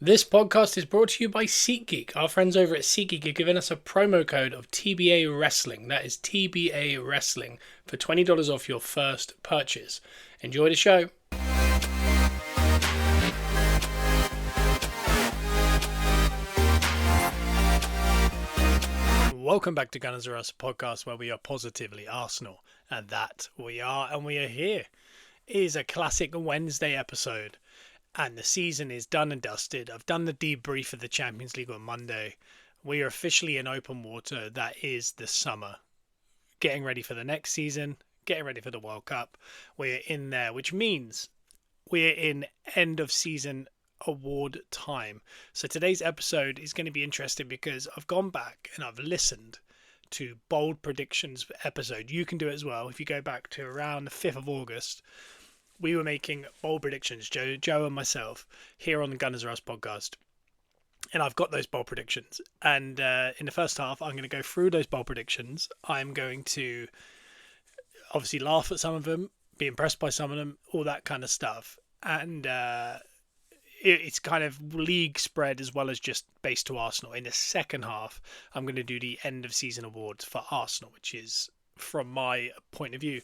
This podcast is brought to you by SeatGeek. Our friends over at SeatGeek are giving us a promo code of TBA Wrestling. That is TBA Wrestling for $20 off your first purchase. Enjoy the show. Welcome back to Gunners R Us, a podcast where we are positively Arsenal. And that we are, and we are here. It is a classic Wednesday episode. And the season is done and dusted. I've done the debrief of the Champions League on Monday. We are officially in open water. That is the summer. Getting ready for the next season. Getting ready for the World Cup. We're in there, which means we're in end of season award time. So today's episode is going to be interesting because I've gone back and I've listened to Bold Predictions episode. You can do it as well. If you go back to around the 5th of August, we were making bold predictions, Joe and myself, here on the Gunners R Us podcast. And I've got those bold predictions. And in the first half, I'm going to go through those bold predictions. I'm going to obviously laugh at some of them, be impressed by some of them, all that kind of stuff. And it's kind of league spread as well as just based to Arsenal. In the second half, I'm going to do the end of season awards for Arsenal, which is, from my point of view,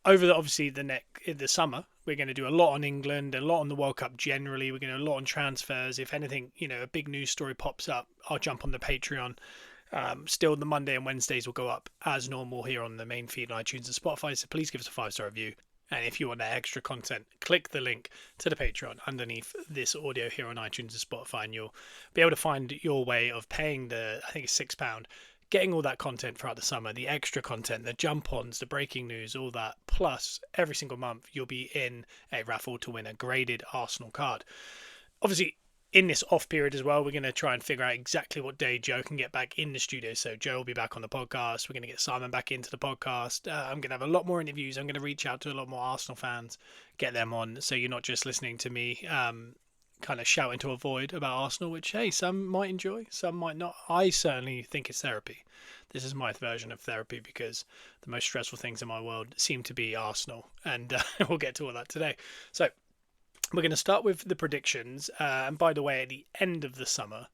over the summer, we're going to do a lot on England, a lot on the World Cup generally. We're going to do a lot on transfers. If anything, a big news story pops up, I'll jump on the Patreon. Still, the Monday and Wednesdays will go up as normal here on the main feed on iTunes and Spotify. So please give us a 5-star review. And if you want that extra content, click the link to the Patreon underneath this audio here on iTunes and Spotify, and you'll be able to find your way of paying I think it's £6, getting all that content throughout the summer, the extra content, the jump-ons, the breaking news, all that. Plus, every single month, you'll be in a raffle to win a graded Arsenal card. Obviously, in this off period as well, we're going to try and figure out exactly what day Joe can get back in the studio. So Joe will be back on the podcast. We're going to get Simon back into the podcast. I'm going to have a lot more interviews. I'm going to reach out to a lot more Arsenal fans, get them on. So you're not just listening to me kind of shout into a void about Arsenal, which, hey, some might enjoy, some might not. I certainly think it's therapy. This is my version of therapy because the most stressful things in my world seem to be Arsenal, and we'll get to all that today. So we're going to start with the predictions, and by the way, at the end of the summer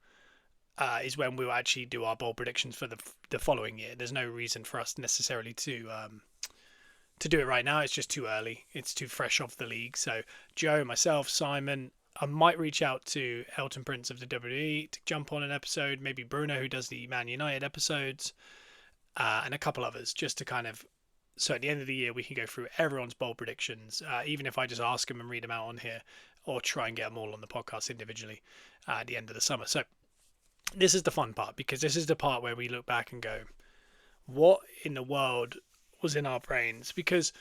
is when we'll actually do our bold predictions for the following year. There's no reason for us necessarily to do it right now. It's just too early. It's too fresh off the league. So Joe, myself, Simon, I might reach out to Elton Prince of the WWE to jump on an episode, maybe Bruno, who does the Man United episodes, and a couple others, just to kind of, so at the end of the year, we can go through everyone's bold predictions, even if I just ask them and read them out on here, or try and get them all on the podcast individually at the end of the summer. So this is the fun part, because this is the part where we look back and go, what in the world was in our brains? Because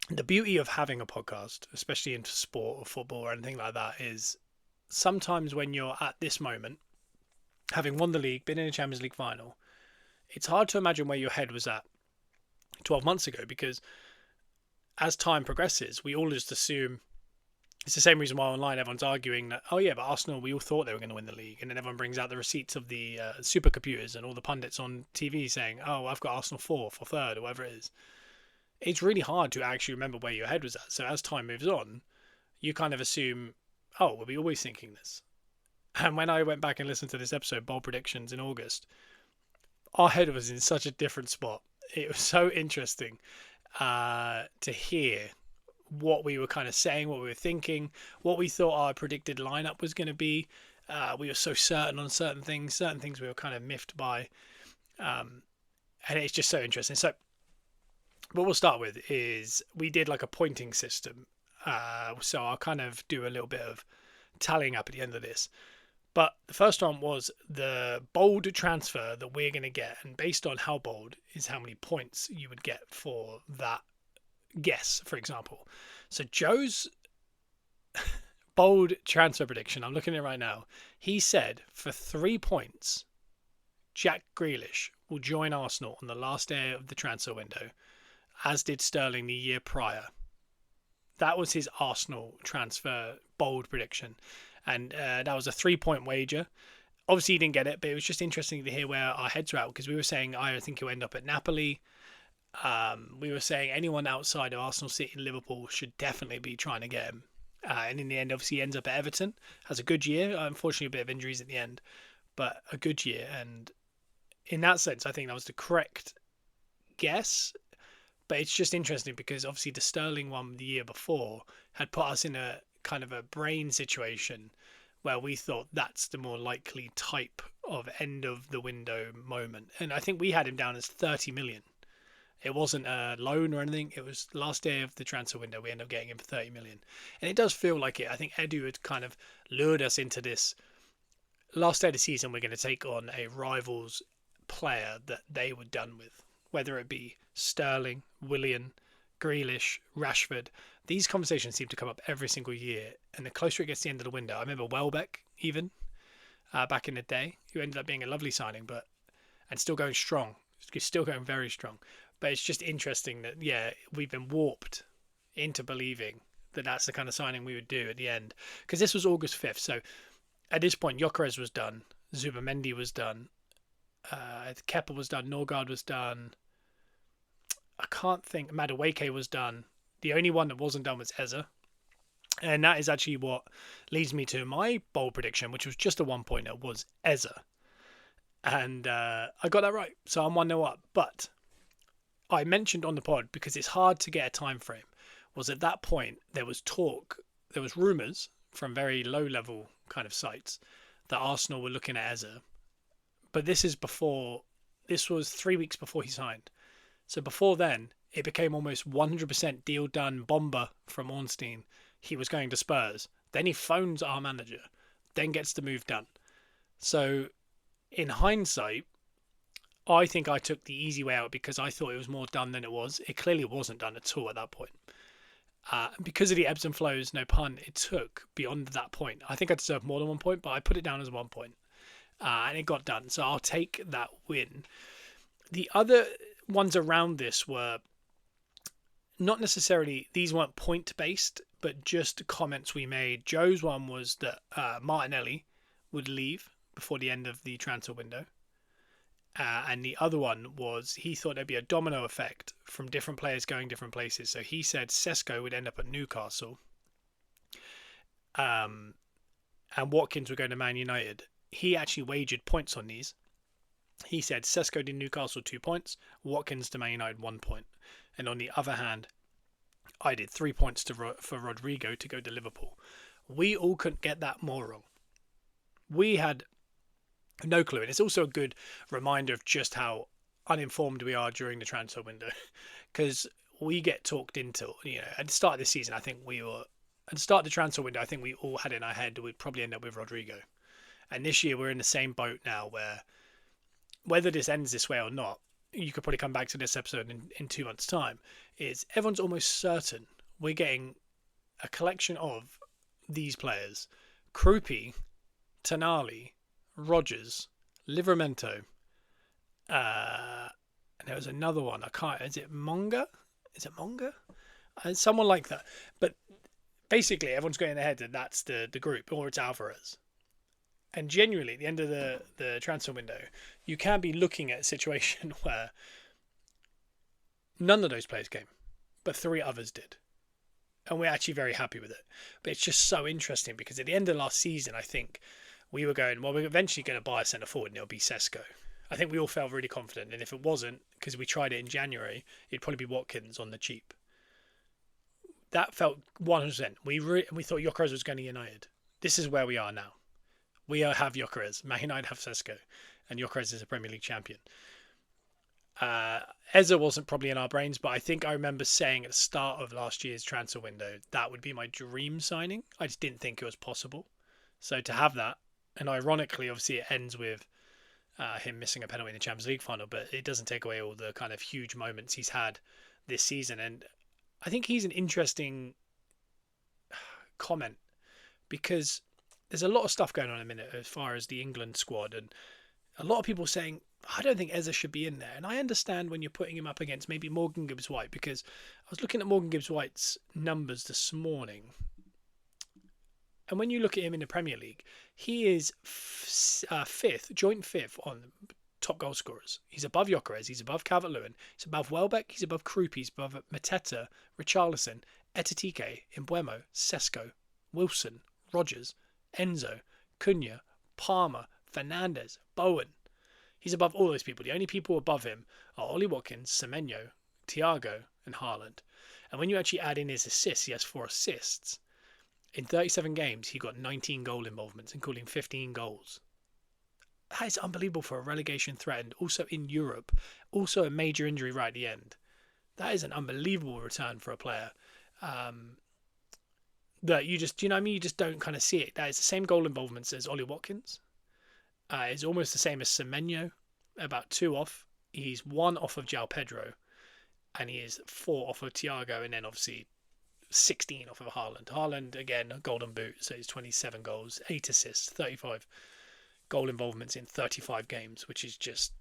the beauty of having a podcast, especially into sport or football or anything like that, is sometimes when you're at this moment, having won the league, been in a Champions League final, it's hard to imagine where your head was at 12 months ago, because as time progresses, we all just assume it's the same reason why online everyone's arguing that, oh yeah, but Arsenal, we all thought they were going to win the league. And then everyone brings out the receipts of the supercomputers and all the pundits on TV saying, oh, I've got Arsenal fourth or third or whatever it is. It's really hard to actually remember where your head was at. So as time moves on, you kind of assume, oh, were we always thinking this? And when I went back and listened to this episode, Bold Predictions in August, our head was in such a different spot. It was so interesting to hear what we were kind of saying, what we were thinking, what we thought our predicted lineup was going to be. We were so certain on certain things we were kind of miffed by. And it's just so interesting. So what we'll start with is we did like a pointing system. So I'll kind of do a little bit of tallying up at the end of this. But the first one was the bold transfer that we're going to get. And based on how bold is how many points you would get for that guess, for example. So Joe's bold transfer prediction, I'm looking at it right now. He said for 3 points, Jack Grealish will join Arsenal on the last day of the transfer window, as did Sterling the year prior. That was his Arsenal transfer bold prediction. And that was a 3-point wager. Obviously, he didn't get it, but it was just interesting to hear where our heads were at, because we were saying, I think he'll end up at Napoli. We were saying anyone outside of Arsenal, City and Liverpool should definitely be trying to get him. And in the end, obviously, he ends up at Everton. Has a good year. Unfortunately, a bit of injuries at the end, but a good year. And in that sense, I think that was the correct guess. But it's just interesting because obviously the Sterling one the year before had put us in a kind of a brain situation where we thought that's the more likely type of end of the window moment. And I think we had him down as 30 million. It wasn't a loan or anything. It was last day of the transfer window. We ended up getting him for 30 million. And it does feel like it. I think Edu had kind of lured us into this. Last day of the season, we're going to take on a rivals player that they were done with. Whether it be Sterling, Willian, Grealish, Rashford. These conversations seem to come up every single year. And the closer it gets to the end of the window, I remember Welbeck even back in the day, who ended up being a lovely signing, and still going strong. Still going very strong. But it's just interesting that, yeah, we've been warped into believing that that's the kind of signing we would do at the end. Because this was August 5th. So at this point, Gyökeres was done. Zubamendi was done. Kepa was done. Norgard was done. I can't think. Madueke was done. The only one that wasn't done was Eze. And that is actually what leads me to my bold prediction, which was just a 1-pointer, was Eze. And I got that right. So I'm 1-0 up. But I mentioned on the pod, because it's hard to get a time frame, was at that point there was talk, there was rumours from very low level kind of sites that Arsenal were looking at Eze. But this was 3 weeks before he signed. So before then, it became almost 100% deal done bomber from Ornstein. He was going to Spurs. Then he phones our manager, then gets the move done. So in hindsight, I think I took the easy way out because I thought it was more done than it was. It clearly wasn't done at all at that point. Because of the ebbs and flows, no pun, it took beyond that point. I think I deserved more than 1 point, but I put it down as 1 point. And it got done. So I'll take that win. The other ones around this were not necessarily, these weren't point based, but just comments we made. Joe's one was that Martinelli would leave before the end of the transfer window. And the other one was he thought there'd be a domino effect from different players going different places. So he said Sesko would end up at Newcastle. And Watkins would go to Man United. He actually wagered points on these. He said Sesko to Newcastle 2 points, Watkins to Man United 1 point. And on the other hand, I did 3 points for Rodrigo to go to Liverpool. We all couldn't get that more wrong. We had no clue. And it's also a good reminder of just how uninformed we are during the transfer window. Because we get talked into, at the start of this season, at the start of the transfer window, I think we all had in our head we'd probably end up with Rodrigo. And this year we're in the same boat now where whether this ends this way or not, you could probably come back to this episode in 2 months' time, is everyone's almost certain we're getting a collection of these players. Krupi, Tonali, Rogers, Livramento, and there was another one. Is it Monga? Someone like that. But basically, everyone's going in their head that that's the group, or it's Alvarez. And genuinely, at the end of the transfer window, you can be looking at a situation where none of those players came, but 3 others did. And we're actually very happy with it. But it's just so interesting because at the end of last season, I think we were going, well, we're eventually going to buy a centre forward and it'll be Sesko. I think we all felt really confident. And if it wasn't, because we tried it in January, it'd probably be Watkins on the cheap. That felt 100%. We thought Gyökeres was going to United. This is where we are now. We have Gyökeres. Man United have Sesko. And Gyökeres is a Premier League champion. Eze wasn't probably in our brains, but I think I remember saying at the start of last year's transfer window, that would be my dream signing. I just didn't think it was possible. So to have that, and ironically, obviously it ends with him missing a penalty in the Champions League final, but it doesn't take away all the kind of huge moments he's had this season. And I think he's an interesting comment because there's a lot of stuff going on in a minute as far as the England squad, and a lot of people saying, I don't think Eze should be in there. And I understand when you're putting him up against maybe Morgan Gibbs-White, because I was looking at Morgan Gibbs-White's numbers this morning. And when you look at him in the Premier League, he is joint fifth on top goal scorers. He's above Gyökeres, he's above Calvert-Lewin, he's above Welbeck, he's above Krupi, he's above Mateta, Richarlison, Etatike, Mbeumo, Sesko, Wilson, Rodgers, Enzo, Cunha, Palmer, Fernandes, Bowen. He's above all those people. The only people above him are Ollie Watkins, Semenyo, Thiago, and Haaland. And when you actually add in his assists, he has 4 assists. In 37 games, he got 19 goal involvements, including 15 goals. That is unbelievable for a relegation threat, and also in Europe. Also a major injury right at the end. That is an unbelievable return for a player. That you just, you know what I mean? You just don't kind of see it. That is the same goal involvements as Ollie Watkins. It's almost the same as Semenyo, about 2 off. He's 1 off of João Pedro, and he is 4 off of Thiago, and then obviously 16 off of Haaland. Haaland, again, a golden boot, so he's 27 goals, 8 assists, 35 goal involvements in 35 games, which is just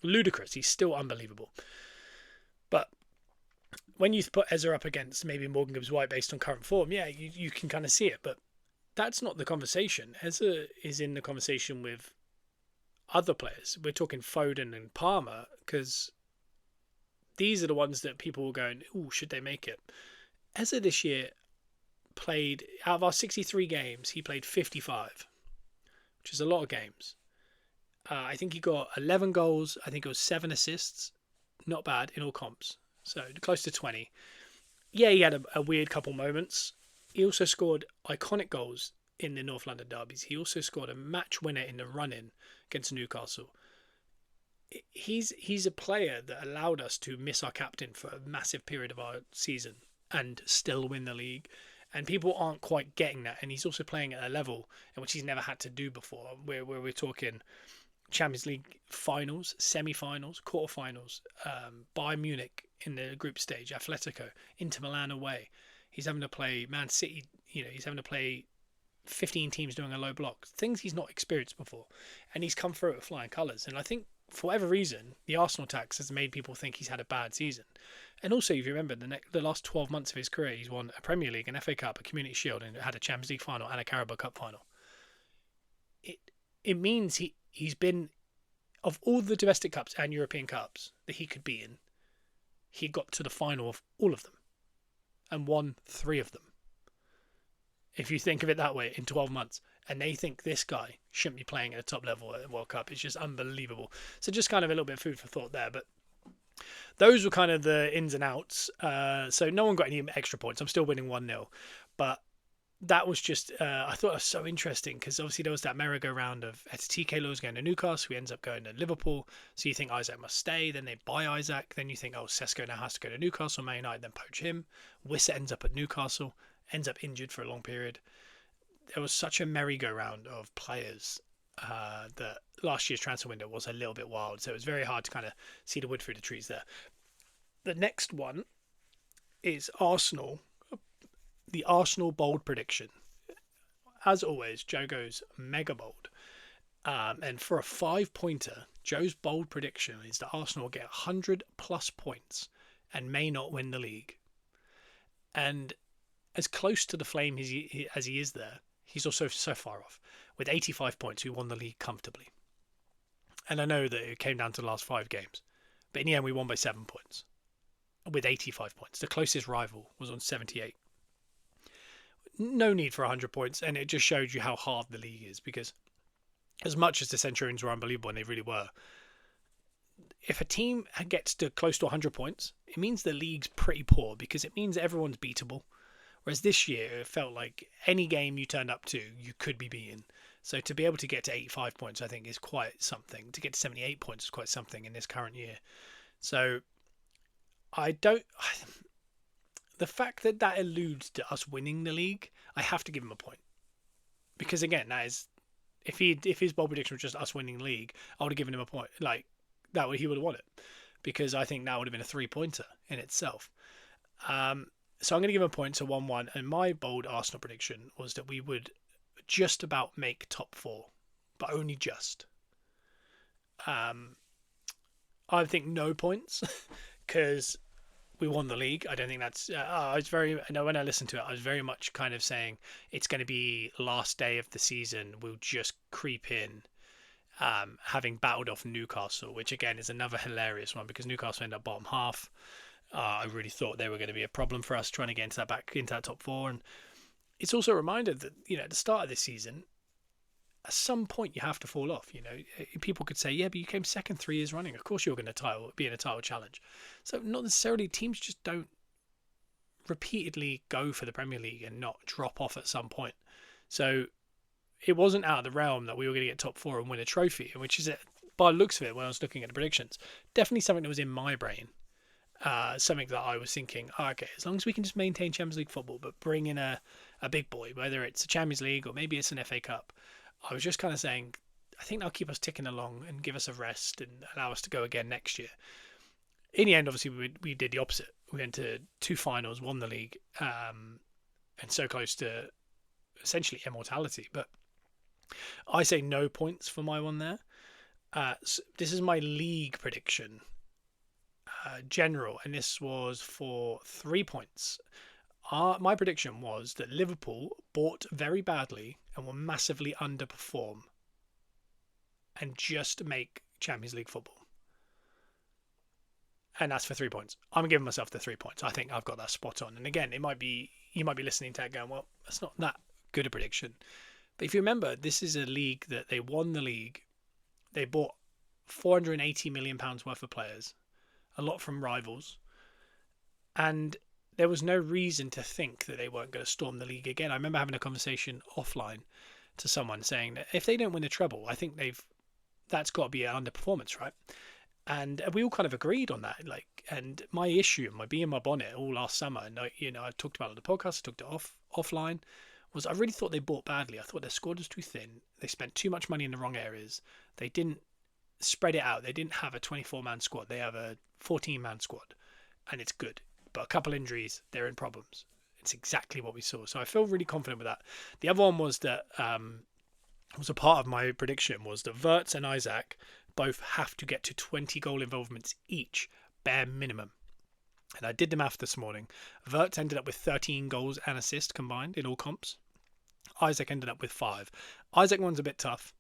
ludicrous. He's still unbelievable. But when you put Eza up against maybe Morgan Gibbs-White based on current form, yeah, you can kind of see it, but that's not the conversation. Eza is in the conversation with other players. We're talking Foden and Palmer, because these are the ones that people were going, ooh, should they make it? Eza this year played, out of our 63 games, he played 55, which is a lot of games. I think he got 11 goals. I think it was 7 assists. Not bad in all comps. So close to 20. Yeah, he had a weird couple moments. He also scored iconic goals in the North London derbies. He also scored a match winner in the run-in against Newcastle. He's a player that allowed us to miss our captain for a massive period of our season and still win the league. And people aren't quite getting that. And he's also playing at a level in which he's never had to do before, where we're talking Champions League finals, semi-finals, quarter-finals, Bayern Munich in the group stage, Atletico, Inter Milan away. He's having to play Man City, he's having to play 15 teams doing a low block, things he's not experienced before. And he's come through it with flying colours. And I think for whatever reason, the Arsenal tax has made people think he's had a bad season. And also, if you remember, the last 12 months of his career, he's won a Premier League, an FA Cup, a Community Shield, and had a Champions League final and a Carabao Cup final. It means he's been, of all the domestic cups and European cups that he could be in, he got to the final of all of them and won 3 of them. If you think of it that way, in 12 months. And they think this guy shouldn't be playing at a top level at the World Cup. It's just unbelievable. So just kind of a little bit of food for thought there. But those were kind of the ins and outs. So no one got any extra points. I'm still winning 1-0. But that was just, I thought it was so interesting because obviously there was that merry-go-round of TK Lewis going to Newcastle. He ends up going to Liverpool. So you think Isaac must stay. Then they buy Isaac. Then you think, oh, Sesko now has to go to Newcastle. Man United then poach him. Wissa ends up at Newcastle. Ends up injured for a long period. There was such a merry-go-round of players that last year's transfer window was a little bit wild. So it was very hard to kind of see the wood through the trees there. The next one is Arsenal. The Arsenal bold prediction. As always, Joe goes mega bold. And for a 5-pointer, Joe's bold prediction is that Arsenal will get 100 plus points and may not win the league. And as close to the flame as he is there, he's also so far off. With 85 points, we won the league comfortably. And I know that it came down to the last 5 games. But in the end, we won by 7 points. With 85 points. The closest rival was on 78. No need for 100 points. And it just showed you how hard the league is. Because as much as the Centurions were unbelievable, and they really were, if a team gets to close to 100 points, it means the league's pretty poor. Because it means everyone's beatable. Whereas this year, it felt like any game you turned up to, you could be beaten. So to be able to get to 85 points, I think, is quite something. To get to 78 points is quite something in this current year. So the fact that alludes to us winning the league, I have to give him a point. Because again, that is, if his bold prediction was just us winning the league, I would have given him a point. Like, he would have won it. Because I think that would have been a 3-pointer in itself. So I'm going to give him a point to 1-1. And my bold Arsenal prediction was that we would just about make top 4. But only just. I think no points. Because we won the league. I don't think that's... when I listened to it, I was very much kind of saying it's going to be last day of the season. We'll just creep in. Having battled off Newcastle. Which again is another hilarious one. Because Newcastle ended up bottom half. I really thought they were going to be a problem for us trying to get into that top 4, and it's also a reminder that, at the start of this season, at some point you have to fall off. People could say, yeah, but you came second 3 years running. Of course you're going to be in a title challenge. So not necessarily, teams just don't repeatedly go for the Premier League and not drop off at some point. So it wasn't out of the realm that we were going to get top 4 and win a trophy, which is, by the looks of it, when I was looking at the predictions, definitely something that was in my brain. Something that I was thinking, okay, as long as we can just maintain Champions League football, but bring in a big boy, whether it's a Champions League or maybe it's an FA Cup, I was just kind of saying, I think they'll keep us ticking along and give us a rest and allow us to go again next year. In the end, obviously, we did the opposite. We went to 2 finals, won the league, and so close to essentially immortality. But I say no points for my one there. So this is my league prediction, general, and this was for 3 points. My prediction was that Liverpool bought very badly and will massively underperform and just make Champions League football. And that's for 3 points. I'm giving myself the 3 points. I think I've got that spot on. And again, you might be listening to that going, well, that's not that good a prediction. But if you remember, this is a league that they won the league. They bought £480 million worth of players, a lot from rivals. And there was no reason to think that they weren't going to storm the league again. I remember having a conversation offline to someone saying that if they don't win the treble, I think that's got to be an underperformance, right? And we all kind of agreed on that. And my issue, my bee in my bonnet all last summer, and I talked about it on the podcast, I talked it offline, was I really thought they bought badly. I thought their squad was too thin. They spent too much money in the wrong areas. They didn't spread it out. They didn't have a 24-man squad. They have a 14-man squad, and it's good. But a couple injuries, they're in problems. It's exactly what we saw. So I feel really confident with that. The other one was that was a part of my prediction was that Wirtz and Isak both have to get to 20 goal involvements each, bare minimum. And I did the math this morning. Wirtz ended up with 13 goals and assists combined in all comps. Isak ended up with 5. Isak one's a bit tough.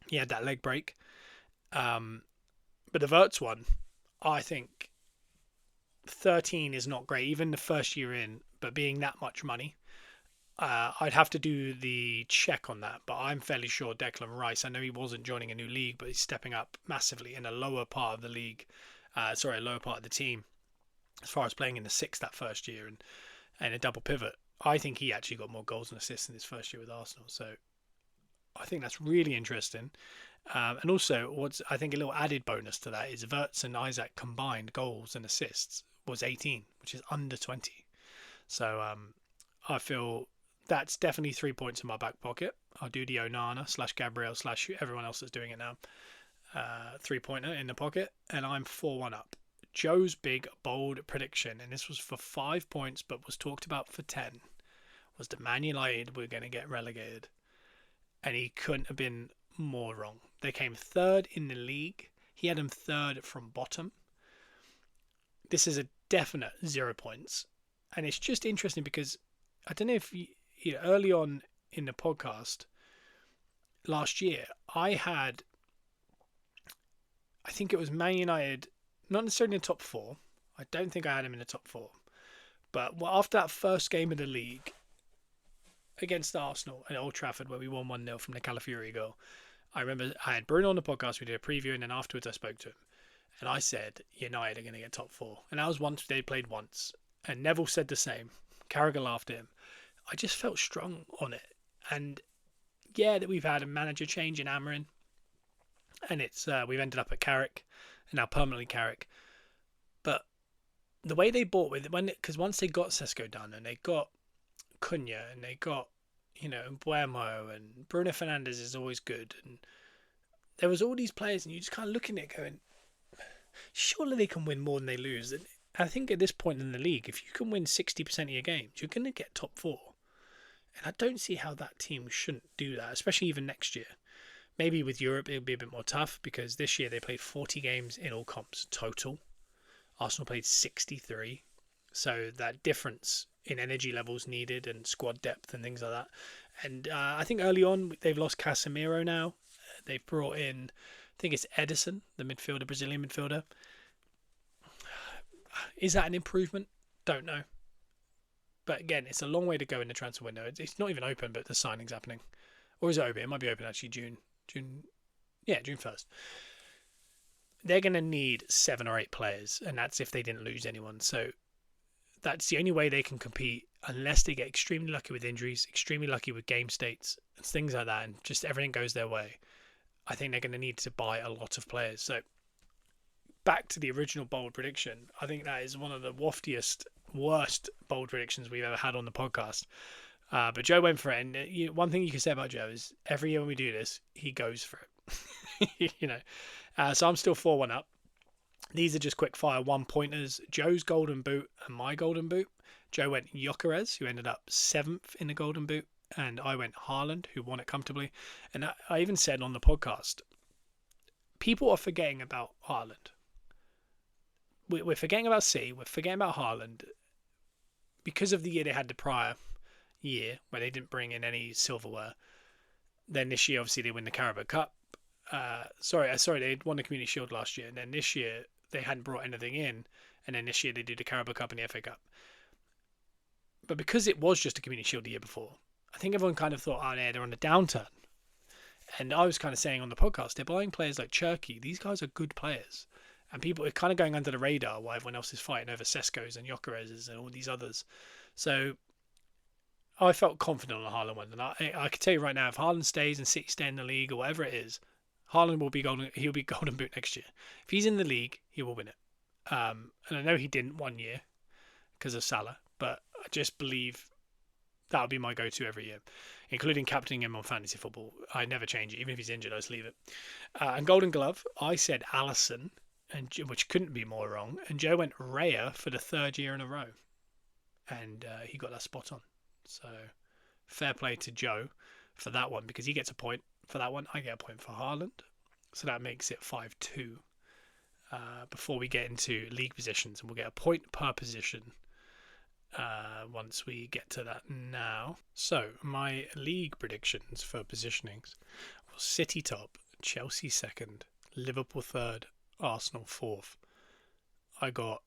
He had that leg break. But the Wirtz one, I think 13 is not great, even the first year in, but being that much money. I'd have to do the check on that, but I'm fairly sure Declan Rice, I know he wasn't joining a new league, but he's stepping up massively in a lower part of the league, a lower part of the team, as far as playing in the 6th that first year and a double pivot. I think he actually got more goals and assists in his first year with Arsenal, so I think that's really interesting. And also, what's I think a little added bonus to that is Wirtz and Isak combined goals and assists was 18, which is under 20. So I feel that's definitely 3 points in my back pocket. I'll do the Onana / Gabriel / everyone else that's doing it now. 3-pointer in the pocket, and I'm 4-1 up. Joe's big, bold prediction, and this was for 5 points but was talked about for 10, was that Man United were going to get relegated. And he couldn't have been more wrong. They came 3rd in the league. He had them 3rd from bottom. This is a definite 0 points. And it's just interesting because I don't know if early on in the podcast last year, I think it was Man United, not necessarily in the top 4. I don't think I had him in the top 4. But after that first game of the league against Arsenal at Old Trafford, where we won 1-0 from the Calafiori goal, I remember I had Bruno on the podcast. We did a preview, and then afterwards I spoke to him. And I said, United are going to get top 4. And that was once they played once. And Neville said the same. Carragher laughed at him. I just felt strong on it. And yeah, that we've had a manager change in Amarin. And it's we've ended up at Carrick. And now permanently Carrick. But the way they bought with it, because once they got Sesko done, and they got Cunha, and they got, Buemo, and Bruno Fernandes is always good. And there was all these players, and you just kind of looking at it going, surely they can win more than they lose. And I think at this point in the league, if you can win 60% of your games, you're going to get top 4. And I don't see how that team shouldn't do that, especially even next year. Maybe with Europe, it'll be a bit more tough because this year they played 40 games in all comps total. Arsenal played 63. So that difference in energy levels needed and squad depth and things like that. And I think early on, they've lost Casemiro now. They've brought in, I think it's Edison, the midfielder, Brazilian midfielder. Is that an improvement? Don't know. But again, it's a long way to go in the transfer window. It's not even open, but the signing's happening. Or is it open? It might be open actually June 1st. They're going to need 7 or 8 players, and that's if they didn't lose anyone. So that's the only way they can compete, unless they get extremely lucky with injuries, extremely lucky with game states, and things like that, and just everything goes their way. I think they're going to need to buy a lot of players. So back to the original bold prediction, I think that is one of the waftiest, worst bold predictions we've ever had on the podcast. But Joe went for it, and one thing you can say about Joe is every year when we do this, he goes for it. So I'm still 4-1 up. These are just quick fire 1-pointers. Joe's golden boot and my golden boot. Joe went Gyökeres, who ended up 7th in the golden boot, and I went Haaland, who won it comfortably. And I even said on the podcast, people are forgetting about Haaland. We're forgetting about City. We're forgetting about Haaland because of the year they had the prior year where they didn't bring in any silverware. Then this year, obviously, they win the Carabao Cup. Sorry, they won the Community Shield last year, and then this year they hadn't brought anything in, and then this year they did the Carabao Cup and the FA Cup. But because it was just a Community Shield the year before, I think everyone kind of thought, they're on a downturn. And I was kind of saying on the podcast, they're buying players like Cherki. These guys are good players. And people are kind of going under the radar while everyone else is fighting over Sesko's and Gyökeres and all these others. So I felt confident on the Haaland one. And I can tell you right now, if Haaland stays and City stay in the league or whatever it is, Haaland will be golden. He'll be golden boot next year. If he's in the league, he will win it. And I know he didn't one year because of Salah, but I just believe that would be my go-to every year, including captaining him on fantasy football. I never change it, even if he's injured. I just leave it. And Golden Glove, I said Alisson, which couldn't be more wrong. And Joe went Raya for the 3rd year in a row, and he got that spot on. So fair play to Joe for that one, because he gets a point for that one. I get a point for Haaland, so that makes it 5-2. Before we get into league positions, and we'll get a point per position once we get to that now. So my league predictions for positionings was City top, Chelsea 2nd, Liverpool 3rd, Arsenal 4th. I got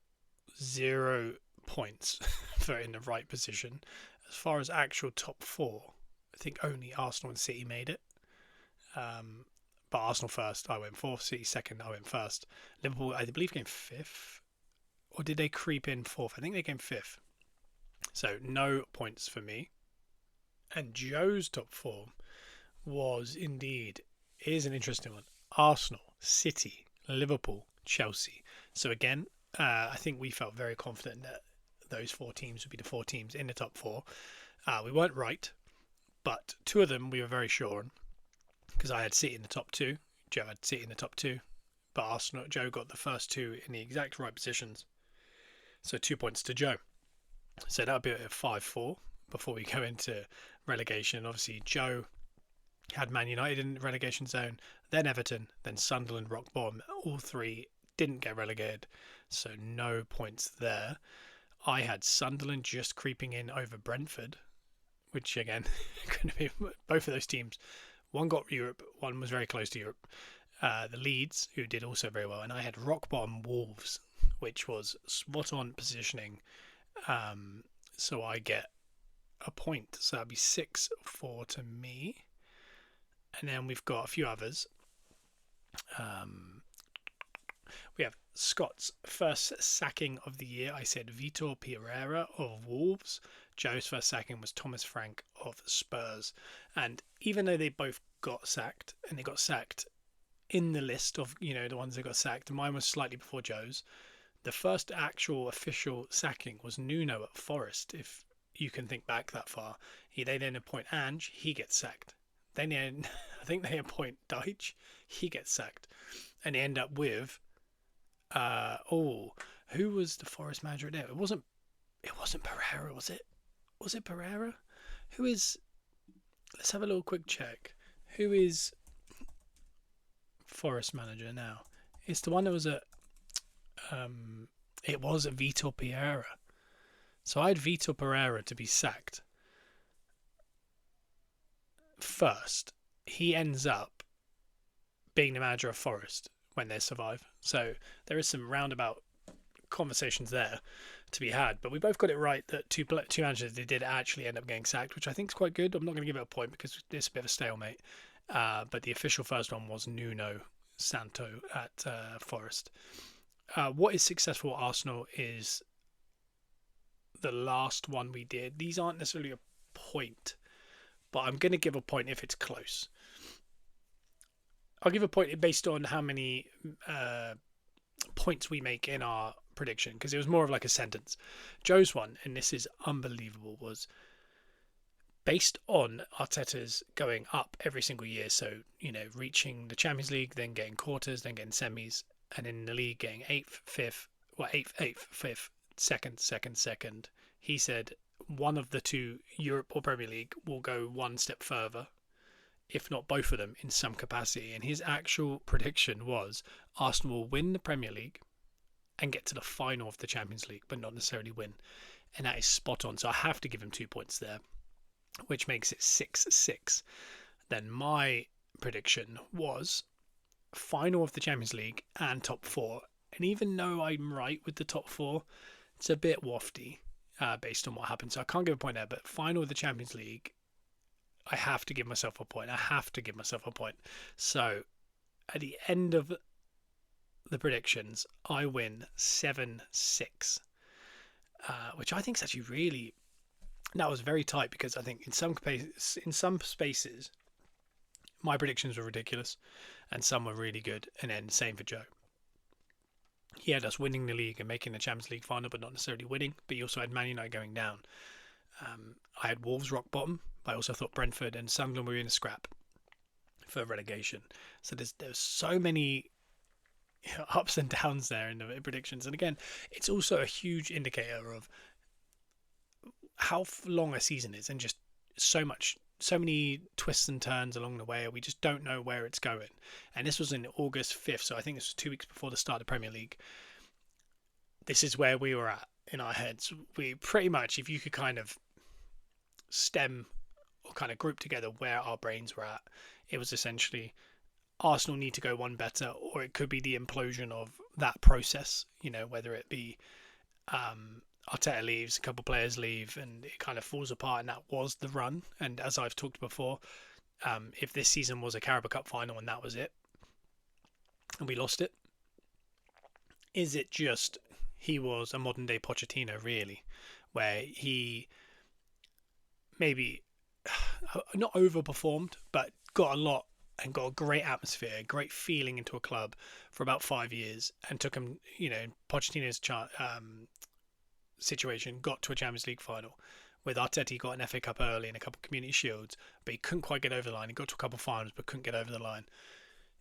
0 points for in the right position. As far as actual top 4, I think only Arsenal and City made it. But Arsenal 1st, I went 4th. City 2nd, I went 1st. Liverpool, I believe, came 5th. Or did they creep in 4th? I think they came 5th. So no points for me. And Joe's top 4 is an interesting one. Arsenal, City, Liverpool, Chelsea. So again, I think we felt very confident that those 4 teams would be the 4 teams in the top 4. We weren't right, but 2 of them we were very sure on, because I had City in the top 2. Joe had City in the top 2, but Joe got the first 2 in the exact right positions. So 2 points to Joe. So that would be a 5-4 before we go into relegation. Obviously, Joe had Man United in the relegation zone, then Everton, then Sunderland, rock bottom. All 3 didn't get relegated, so no points there. I had Sunderland just creeping in over Brentford, which again, going to be both of those teams. One got Europe, one was very close to Europe. The Leeds, who did also very well, and I had rock bottom Wolves, which was spot on positioning. So I get a point, so that'd be 6-4 to me. And then we've got a few others. We have Scott's first sacking of the year. I said Vitor Pereira of Wolves. Joe's first sacking was Thomas Frank of Spurs. And even though they both got sacked, and they got sacked in the list of, the ones that got sacked, mine was slightly before Joe's. The first actual official sacking was Nuno at Forest, if you can think back that far. They then appoint Ange, he gets sacked. Then I think they appoint Deitch, he gets sacked. And they end up with who was the Forest manager there? It wasn't Pereira, was it? Was it Pereira? Let's have a little quick check. Who is Forest manager now? It's the one that was at it was Vitor Pereira. So I had Vitor Pereira to be sacked first. He ends up being the manager of Forest when they survive. So there is some roundabout conversations there. to be had. But we both got it right that two managers, they did actually end up getting sacked, which I think is quite good. I'm not going to give it a point because it's a bit of a stalemate. But the official first one was Nuno Santo at Forest. What is successful at Arsenal is the last one we did. These aren't necessarily a point, but I'm going to give a point if it's close. I'll give a point based on how many points we make in our prediction, because it was more of like a sentence. Joe's one, and this is unbelievable, was based on Arteta's going up every single year. So, reaching the Champions League, then getting quarters, then getting semis, and in the league getting 8th, 5th, 5th, 2nd. He said one of the two, Europe or Premier League, will go one step further, if not both of them, in some capacity. And his actual prediction was Arsenal will win the Premier League and get to the final of the Champions League, but not necessarily win. And that is spot on. So I have to give him 2 points there, which makes it 6-6. Then my prediction was final of the Champions League and top 4. And even though I'm right with the top 4, it's a bit wafty based on what happened. So I can't give a point there, but final of the Champions League, I have to give myself a point. So at the end of the predictions, I win 7-6, which I think is actually really... That was very tight, because I think in some spaces, my predictions were ridiculous and some were really good. And then same for Joe. He had us winning the league and making the Champions League final, but not necessarily winning. But he also had Man United going down. I had Wolves rock bottom, but I also thought Brentford and Sunderland were in a scrap for relegation. So there's so many ups and downs there in the predictions. And again, it's also a huge indicator of how long a season is, and just so many twists and turns along the way. We just don't know where it's going. And this was in August 5th, so I think this was 2 weeks before the start of the Premier League. This is where we were at in our heads. We pretty much, if you could kind of stem or kind of group together where our brains were at, it was essentially Arsenal need to go one better, or it could be the implosion of that process, whether it be Arteta leaves, a couple of players leave, and it kind of falls apart, and that was the run. And as I've talked before, if this season was a Carabao Cup final and that was it, and we lost it, is it just he was a modern day Pochettino, really, where he maybe not overperformed, but got a lot and got a great atmosphere, a great feeling into a club for about 5 years, and took him, Pochettino's situation, got to a Champions League final. With Arteta, he got an FA Cup early and a couple of Community Shields, but he couldn't quite get over the line. He got to a couple of finals, but couldn't get over the line.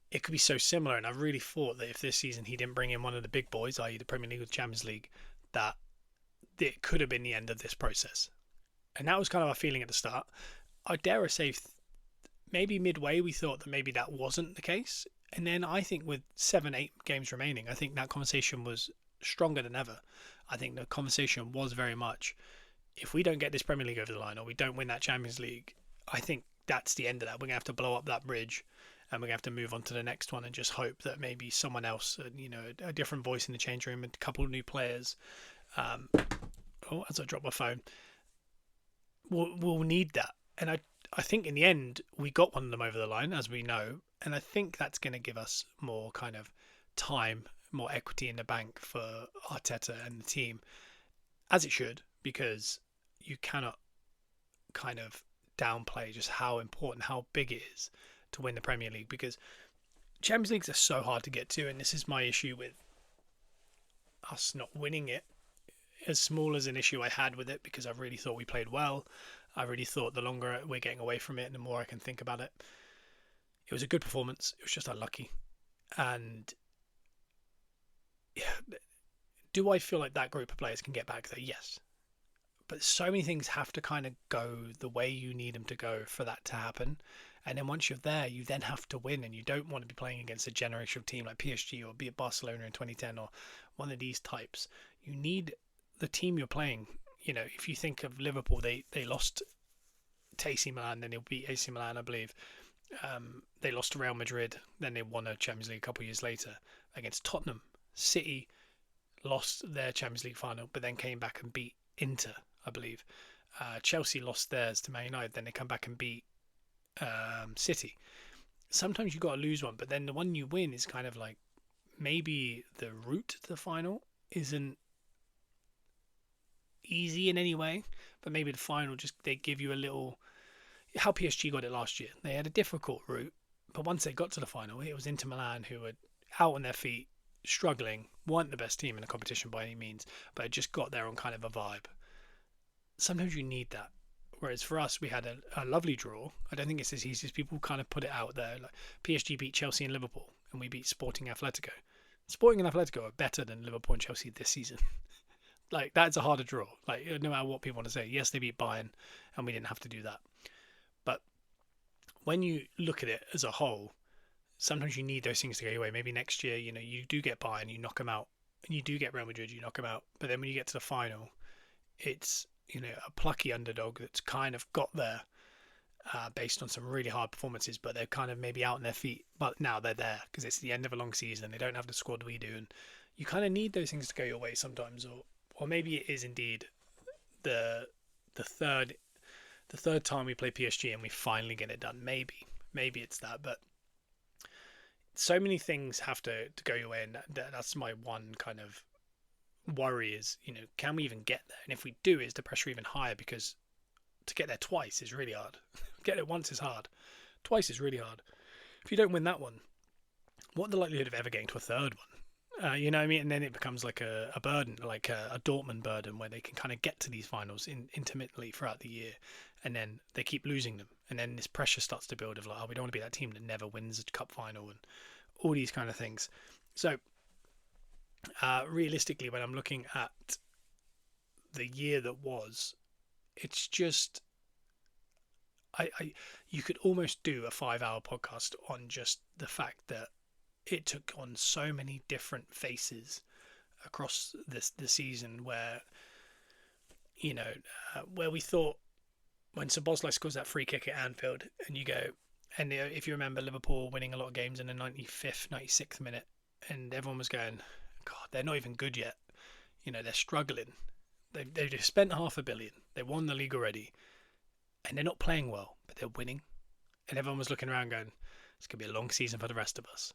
It could be so similar, and I really thought that if this season he didn't bring in one of the big boys, i.e. the Premier League or the Champions League, that it could have been the end of this process. And that was kind of our feeling at the start. I dare say maybe midway we thought that maybe that wasn't the case. And then I think with 7-8 games remaining, I think that conversation was stronger than ever. I think the conversation was very much, if we don't get this Premier League over the line, or we don't win that Champions League, I think that's the end of that. We're going to have to blow up that bridge, and we're going to have to move on to the next one and just hope that maybe someone else, a different voice in the change room, a couple of new players, as I drop my phone, we'll need that. And I think in the end, we got one of them over the line, as we know, and I think that's going to give us more kind of time, more equity in the bank for Arteta and the team, as it should, because you cannot kind of downplay just how important, how big it is to win the Premier League, because Champions Leagues are so hard to get to, and this is my issue with us not winning it. As small as an issue I had with it, because I really thought we played well. I really thought the longer we're getting away from it, the more I can think about it. It was a good performance. It was just unlucky. And do I feel like that group of players can get back there? Yes. But so many things have to kind of go the way you need them to go for that to happen. And then once you're there, you then have to win, and you don't want to be playing against a generational team like PSG or be it Barcelona in 2010 or one of these types. You need the team you're playing. If you think of Liverpool, they lost to AC Milan, then they'll beat AC Milan, I believe. They lost to Real Madrid, then they won a Champions League a couple of years later against Tottenham, City, lost their Champions League final, but then came back and beat Inter, I believe. Chelsea lost theirs to Man United, then they come back and beat City. Sometimes you got to lose one, but then the one you win is kind of like maybe the route to the final isn't easy in any way, but maybe the final just they give you a little. How PSG got it last year, they had a difficult route, but once they got to the final, it was Inter Milan who were out on their feet, struggling, weren't the best team in the competition by any means, but had just got there on kind of a vibe. Sometimes you need that. Whereas for us, we had a lovely draw. I don't think it's as easy as people kind of put it out there. Like PSG beat Chelsea and Liverpool, and we beat Sporting Atletico. Sporting and Atletico are better than Liverpool and Chelsea this season. Like, that's a harder draw. Like, no matter what people want to say. Yes, they beat Bayern, and we didn't have to do that. But when you look at it as a whole, sometimes you need those things to go your way. Maybe next year, you do get Bayern, you knock them out, and you do get Real Madrid, you knock them out. But then when you get to the final, it's a plucky underdog that's kind of got there based on some really hard performances, but they're kind of maybe out on their feet. But now they're there because it's the end of a long season. They don't have the squad we do, and you kind of need those things to go your way sometimes. Or maybe it is indeed the third time we play PSG and we finally get it done. Maybe it's that, but so many things have to go your way, and that's my one kind of worry is, can we even get there? And if we do, is the pressure even higher? Because to get there twice is really hard. Get it once is hard. Twice is really hard. If you don't win that one, what the likelihood of ever getting to a third one? You know what I mean? And then it becomes like a burden, like a Dortmund burden, where they can kind of get to these finals intermittently throughout the year, and then they keep losing them. And then this pressure starts to build of like, we don't want to be that team that never wins a cup final and all these kind of things. So realistically, when I'm looking at the year that was, it's just you could almost do a 5-hour podcast on just the fact that it took on so many different faces across the season, where where we thought when Szoboszlai scores that free kick at Anfield, and you go, and if you remember Liverpool winning a lot of games in the 95th, 96th minute, and everyone was going, God, they're not even good yet. They're struggling. They've just spent $500 million. They won the league already, and they're not playing well, but they're winning. And everyone was looking around going, it's going to be a long season for the rest of us.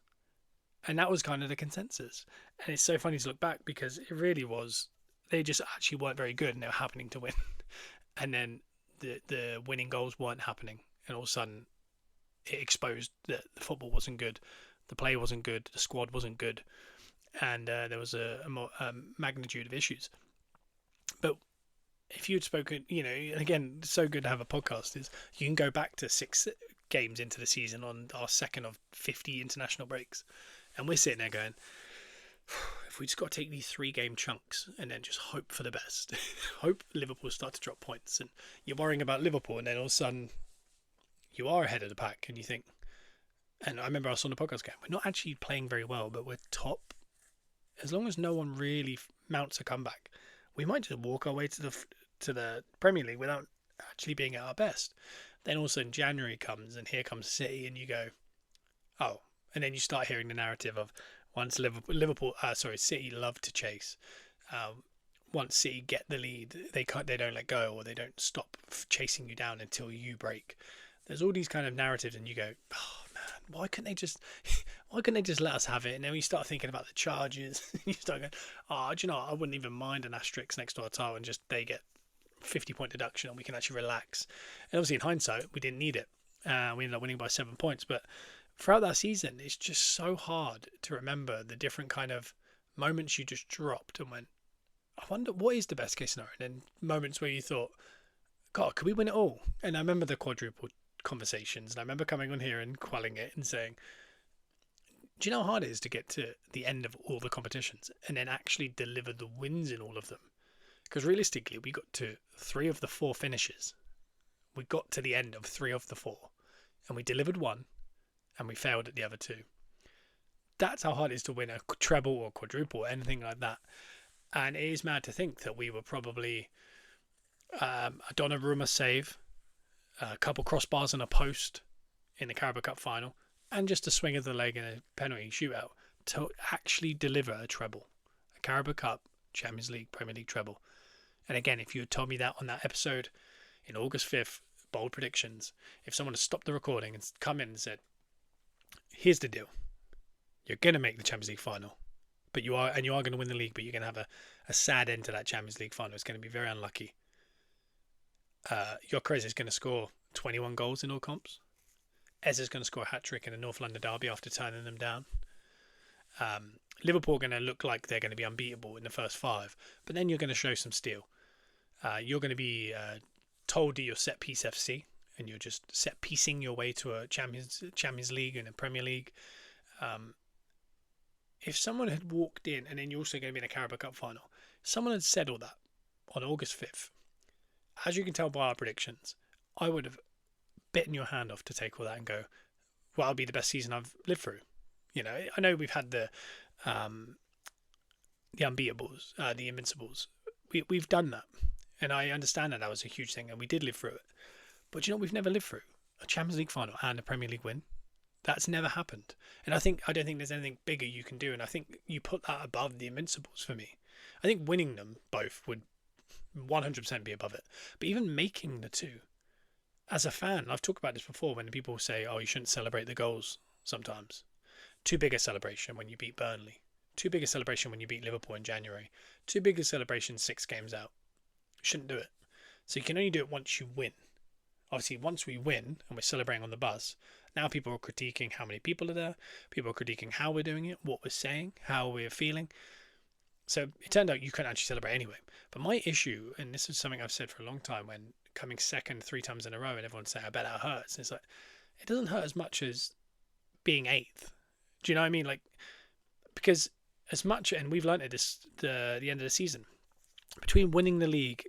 And that was kind of the consensus. And it's so funny to look back because it really was, they just actually weren't very good and they were happening to win. And then the winning goals weren't happening. And all of a sudden, it exposed that the football wasn't good, the play wasn't good, the squad wasn't good, and there was a magnitude of issues. But if you'd spoken, and again, it's so good to have a podcast, is you can go back to 6 games into the season on our second of 50 international breaks, and we're sitting there going, if we just got to take these 3-game chunks and then just hope for the best, hope Liverpool start to drop points, and you're worrying about Liverpool, and then all of a sudden you are ahead of the pack, and you think, and I remember us on the podcast going, we're not actually playing very well, but we're top. As long as no one really mounts a comeback, we might just walk our way to the Premier League without actually being at our best. Then all of a sudden January comes, and here comes City, and you go, oh, and then you start hearing the narrative of once City love to chase. Once City get the lead, they don't let go, or they don't stop chasing you down until you break. There's all these kind of narratives, and you go, oh man, why couldn't they just let us have it? And then you start thinking about the charges. You start going, do you know what? I wouldn't even mind an asterisk next to our title, and just they get 50-point deduction, and we can actually relax. And obviously, in hindsight, we didn't need it. We ended up winning by 7 points. But throughout that season, it's just so hard to remember the different kind of moments you just dropped and went, I wonder what is the best case scenario. And then moments where you thought, God, could we win it all? And I remember the quadruple conversations, and I remember coming on here and quelling it and saying, do you know how hard it is to get to the end of all the competitions and then actually deliver the wins in all of them? Because realistically, we got to 3 of the 4 finishes. We got to the end of 3 of the 4, and we delivered 1, and we failed at the other 2. That's how hard it is to win a treble or quadruple or anything like that. And it is mad to think that we were probably a Donnarumma save, a couple crossbars and a post in the Carabao Cup final, and just a swing of the leg in a penalty shootout to actually deliver a treble. Carabao Cup, Champions League, Premier League treble. And again, if you had told me that on that episode in August 5th, bold predictions, if someone had stopped the recording and come in and said, here's the deal, you're going to make the Champions League final, but you are going to win the league, but you're going to have a sad end to that Champions League final. It's going to be very unlucky. Gyökeres is going to score 21 goals in all comps. Eze is going to score a hat-trick in a North London derby after turning them down. Liverpool are going to look like they're going to be unbeatable in the first 5, but then you're going to show some steel. You're going to be told that you're set piece FC, and you're just set piecing your way to a Champions League and a Premier League. If someone had walked in, and then you're also going to be in a Carabao Cup final, someone had said all that on August 5th, as you can tell by our predictions, I would have bitten your hand off to take all that and go, well, it'll be the best season I've lived through. You know, I know we've had the unbeatables, the invincibles. We've done that, and I understand that was a huge thing, and we did live through it. But you know, we've never lived through a Champions League final and a Premier League win. That's never happened, and I don't think there's anything bigger you can do. And I think you put that above the invincibles for me. I think winning them both would 100% be above it, but even making the two, as a fan, I've talked about this before when people say, "Oh, you shouldn't celebrate the goals." Sometimes, too big a celebration when you beat Burnley, too big a celebration when you beat Liverpool in January, too big a celebration 6 games out. You shouldn't do it. So you can only do it once you win. Obviously, once we win and we're celebrating on the bus, now people are critiquing how many people are there. People are critiquing how we're doing it, what we're saying, how we're feeling. So it turned out you couldn't actually celebrate anyway. But my issue, and this is something I've said for a long time, when coming second 3 times in a row and everyone's saying, I bet that hurts. And it's like, it doesn't hurt as much as being 8th. Do you know what I mean? Like, because as much, and we've learned it the end of the season, between winning the league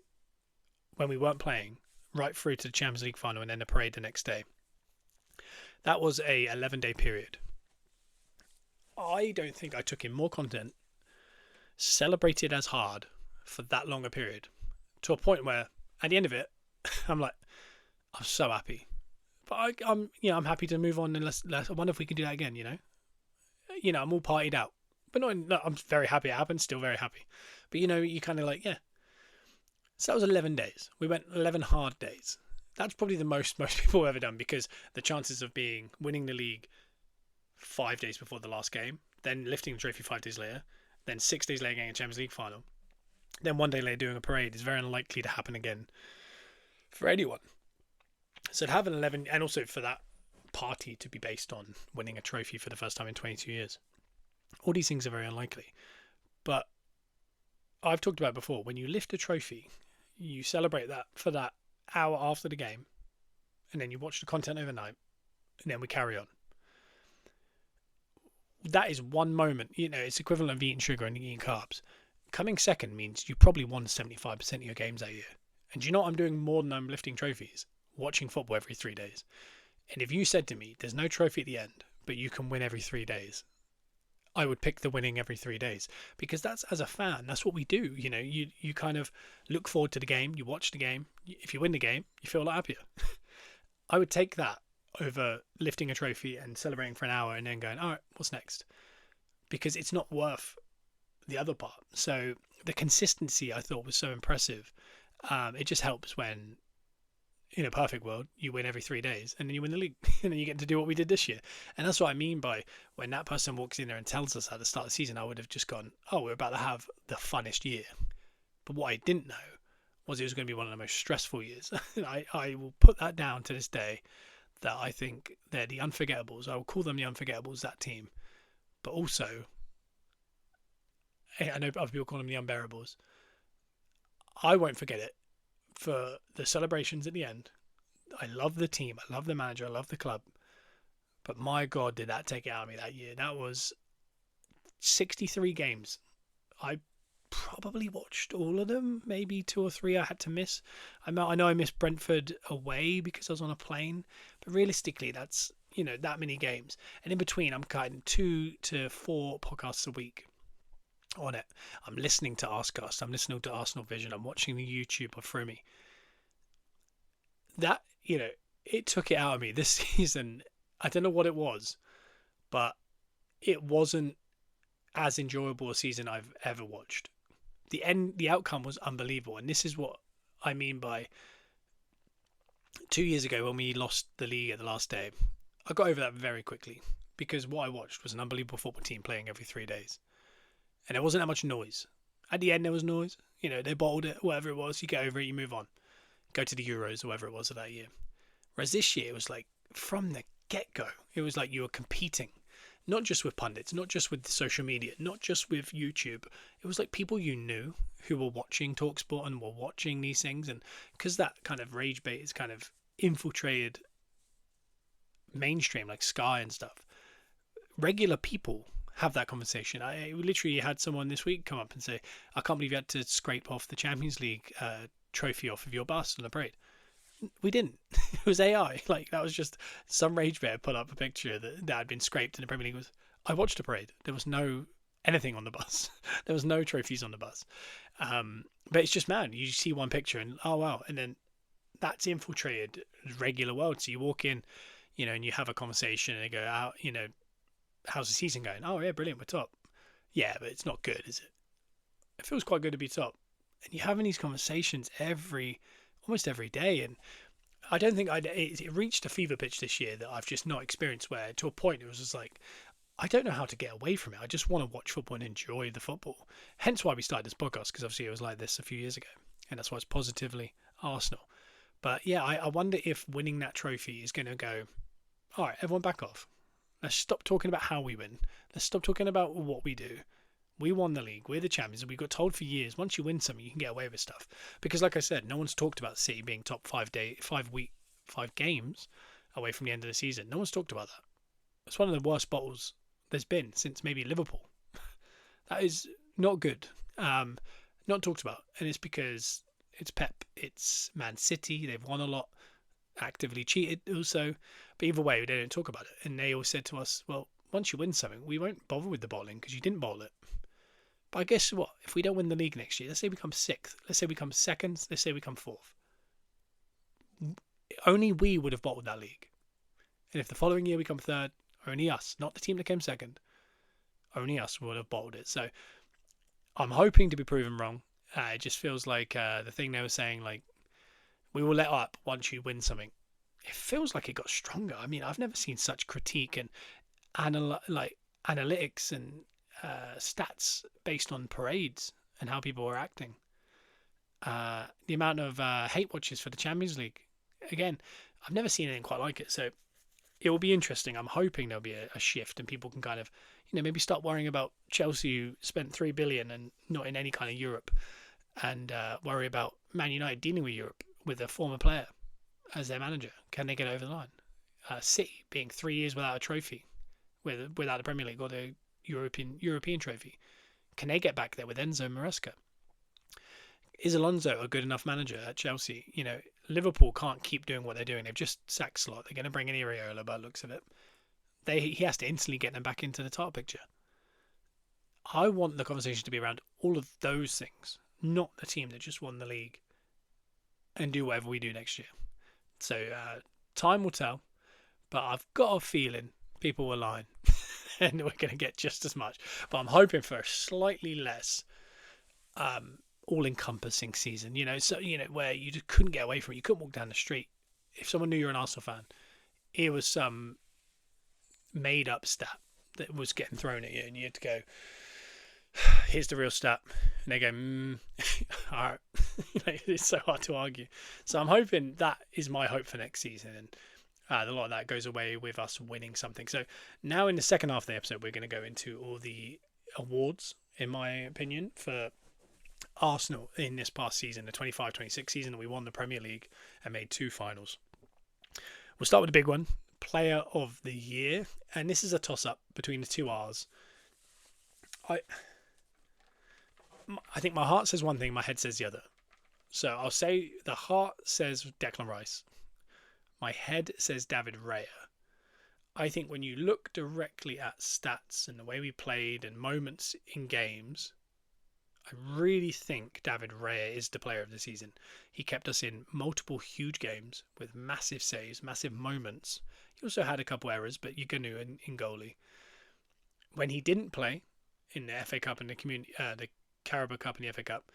when we weren't playing, right through to the Champions League final and then the parade the next day, that was a 11-day period. I don't think I took in more content, celebrated as hard for that longer period, to a point where at the end of it, I'm like, I'm so happy. But I'm happy to move on, and let's I wonder if we can do that again. I'm all partied out, but I'm very happy it happened. Still very happy, but you kind of like, yeah. So that was 11 days. We went 11 hard days. That's probably the most people have ever done, because the chances of winning the league 5 days before the last game, then lifting the trophy 5 days later, then 6 days later getting a Champions League final, then 1 day later doing a parade is very unlikely to happen again for anyone. So to have an 11, and also for that party to be based on winning a trophy for the first time in 22 years, all these things are very unlikely. But I've talked about before, when you lift a trophy, you celebrate that for that hour after the game, and then you watch the content overnight, and then we carry on. That is one moment. It's equivalent of eating sugar and eating carbs. Coming second means you probably won 75% of your games that year. And do you know what I'm doing more than I'm lifting trophies? Watching football every 3 days. And if you said to me, there's no trophy at the end, but you can win every 3 days, I would pick the winning every 3 days, because that's, as a fan, that's what we do. You kind of look forward to the game, you watch the game. If you win the game, you feel a lot happier. I would take that over lifting a trophy and celebrating for an hour and then going, all right, what's next? Because it's not worth the other part. So the consistency I thought was so impressive. It just helps when, in a perfect world, you win every 3 days and then you win the league and then you get to do what we did this year. And that's what I mean by, when that person walks in there and tells us at the start of the season, I would have just gone, oh, we're about to have the funnest year. But what I didn't know was it was going to be one of the most stressful years. I will put that down to this day, that I think they're the unforgettables. I will call them the unforgettables, that team. But also, I know other people call them the unbearables. I won't forget it for the celebrations at the end. I love the team, I love the manager, I love the club, but my God, did that take it out of me that year. That was 63 games. I probably watched all of them, maybe 2 or 3 I had to miss. I know I missed Brentford away because I was on a plane, but realistically that's, that many games. And in between, I'm cutting 2 to 4 podcasts a week on it. I'm listening to Arscast, I'm listening to Arsenal Vision, I'm watching the YouTube of Frumi. That, it took it out of me this season. I don't know what it was, but it wasn't as enjoyable a season I've ever watched. The outcome was unbelievable, and this is what I mean by 2 years ago when we lost the league at the last day. I got over that very quickly because what I watched was an unbelievable football team playing every 3 days, and there wasn't that much noise. At the end, there was noise. They bottled it, whatever it was. You get over it, you move on, go to the Euros or whatever it was of that year. Whereas this year, it was like from the get-go, it was like you were competing. Not just with pundits, not just with social media, not just with YouTube. It was like people you knew who were watching TalkSport and were watching these things. And because that kind of rage bait is kind of infiltrated mainstream, like Sky and stuff, regular people have that conversation. I literally had someone this week come up and say, I can't believe you had to scrape off the Champions League trophy off of your bus on the parade. We didn't. It was AI. Like, that was just some rage bait put up a picture that had been scraped in the Premier League. I watched a parade. There was no anything on the bus. There was no trophies on the bus. But it's just mad. You see one picture and, oh, wow. And then that's infiltrated the regular world. So you walk in, and you have a conversation and they go out, how's the season going? Oh, yeah, brilliant. We're top. Yeah, but it's not good, is it? It feels quite good to be top. And you're having these conversations almost every day, and I don't think it reached a fever pitch this year that I've just not experienced, where to a point it was just like, I don't know how to get away from it. I just want to watch football and enjoy the football. Hence why we started this podcast, because obviously it was like this a few years ago, and that's why it's Positively Arsenal. But yeah, I wonder if winning that trophy is going to go, all right, everyone back off. Let's stop talking about how we win. Let's stop talking about what we do. We won the league. We're the champions. And we got told for years, once you win something, you can get away with stuff. Because like I said, no one's talked about City being top 5 games away from the end of the season. No one's talked about that. It's one of the worst bottles there's been since maybe Liverpool. That is not good. Not talked about. And it's because it's Pep. It's Man City. They've won a lot. Actively cheated also. But either way, they don't talk about it. And they all said to us, well, once you win something, we won't bother with the bottling because you didn't bottle it. But I guess what? If we don't win the league next year, let's say we come 6th, let's say we come 2nd, let's say we come 4th. Only we would have bottled that league. And if the following year we come 3rd, only us, not the team that came 2nd, only us would have bottled it. So I'm hoping to be proven wrong. It just feels like the thing they were saying, like, we will let up once you win something. It feels like it got stronger. I mean, I've never seen such critique and analytics and stats based on parades and how people were acting. The amount of hate watches for the Champions League, again, I've never seen anything quite like it. So it will be interesting. I'm hoping there'll be a shift and people can kind of, maybe start worrying about Chelsea, who spent $3 billion and not in any kind of Europe, and worry about Man United dealing with Europe with a former player as their manager. Can they get over the line? City being 3 years without a trophy, without the Premier League or the European trophy. Can they get back there with Enzo Maresca? Is Alonso a good enough manager at Chelsea? Liverpool can't keep doing what they're doing. They've just sacked Slot. They're going to bring in Iraola by the looks of it. He has to instantly get them back into the title picture. I want the conversation to be around all of those things, not the team that just won the league and do whatever we do next year. So time will tell, but I've got a feeling people will line and we're going to get just as much. But I'm hoping for a slightly less all-encompassing season, where you just couldn't get away from it. You couldn't walk down the street. If someone knew you're an Arsenal fan, it was some made-up stat that was getting thrown at you, and you had to go, here's the real stat. And they go, all right. It's so hard to argue. So I'm hoping that is my hope for next season. And a lot of that goes away with us winning something. So now in the second half of the episode, we're going to go into all the awards, in my opinion, for Arsenal in this past season, the 25-26 season that we won the Premier League and made 2 finals. We'll start with the big one, Player of the Year. And this is a toss-up between the two R's. I think my heart says one thing, my head says the other. So I'll say the heart says Declan Rice. My head says David Raya. I think when you look directly at stats and the way we played and moments in games, I really think David Raya is the player of the season. He kept us in multiple huge games with massive saves, massive moments. He also had a couple errors, but you're going to in goalie. When he didn't play, in the FA Cup and the Carabao Cup and the FA Cup.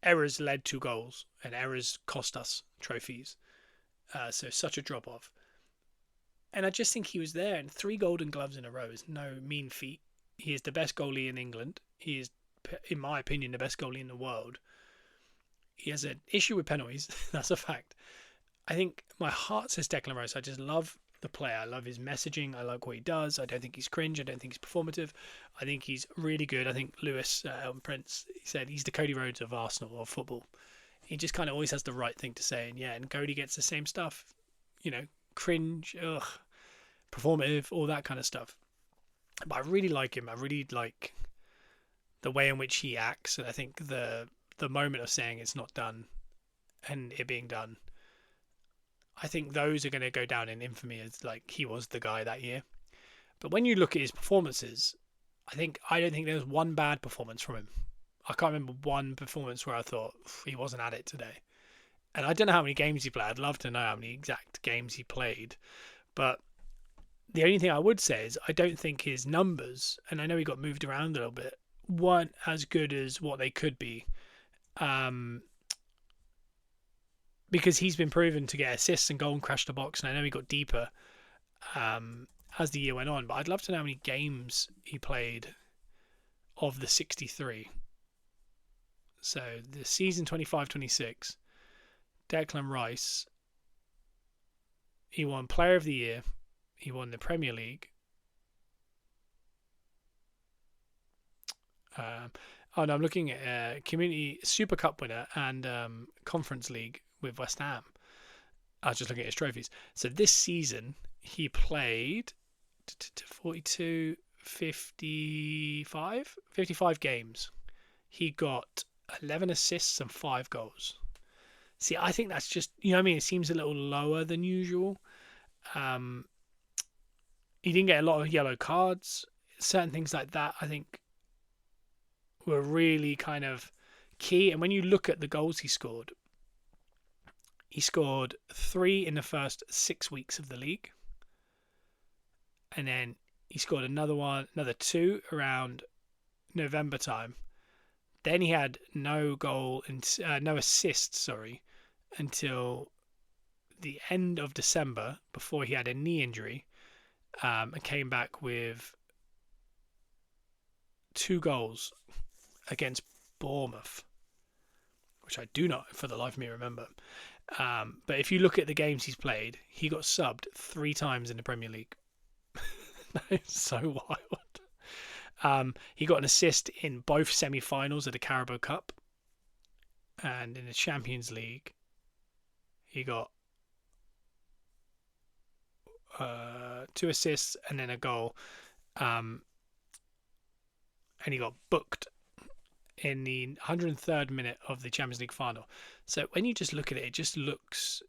Errors led to goals, and errors cost us trophies. So such a drop off. And I just think he was there, and 3 Golden Gloves in a row is no mean feat. He is the best goalie in England. He is, in my opinion, the best goalie in the world. He has an issue with penalties. That's a fact. I think my heart says Declan Rice. I just love the player. I love his messaging. I like what he does. I don't think he's cringe. I don't think he's performative. I think he's really good. I think Lewis Elton Prince, he said he's the Cody Rhodes of Arsenal, of football. He just kind of always has the right thing to say. And yeah, and Cody gets the same stuff. Cringe, performative, all that kind of stuff. But I really like him. I really like the way in which he acts. And I think the moment of saying it's not done and it being done, I think those are going to go down in infamy as like he was the guy that year. But when you look at his performances, I don't think there was one bad performance from him. I can't remember one performance where I thought he wasn't at it today. And I don't know how many games he played. I'd love to know how many exact games he played. But the only thing I would say is I don't think his numbers, and I know he got moved around a little bit, weren't as good as what they could be. Because he's been proven to get assists and goal and crash the box, and I know he got deeper as the year went on. But I'd love to know how many games he played of the 63. So the season 25-26, Declan Rice, he won Player of the Year, he won the Premier League. I'm looking at Community Super Cup winner and Conference League with West Ham. I was just looking at his trophies. So this season he played 55 games. He got 11 assists and 5 goals. See, I think that's just, you know what I mean? It seems a little lower than usual. He didn't get a lot of yellow cards. Certain things like that, I think, were really kind of key. And when you look at the goals he scored 3 in the first 6 weeks of the league. And then he scored another 2 around November time. Then he had no assist, until the end of December, before he had a knee injury, and came back with 2 goals against Bournemouth, which I do not for the life of me remember. But if you look at the games he's played, he got subbed 3 times in the Premier League. That is so wild. He got an assist in both semi-finals of the Carabao Cup, and in the Champions League he got 2 assists and then a goal, and he got booked in the 103rd minute of the Champions League final. So when you just look at it, it just looks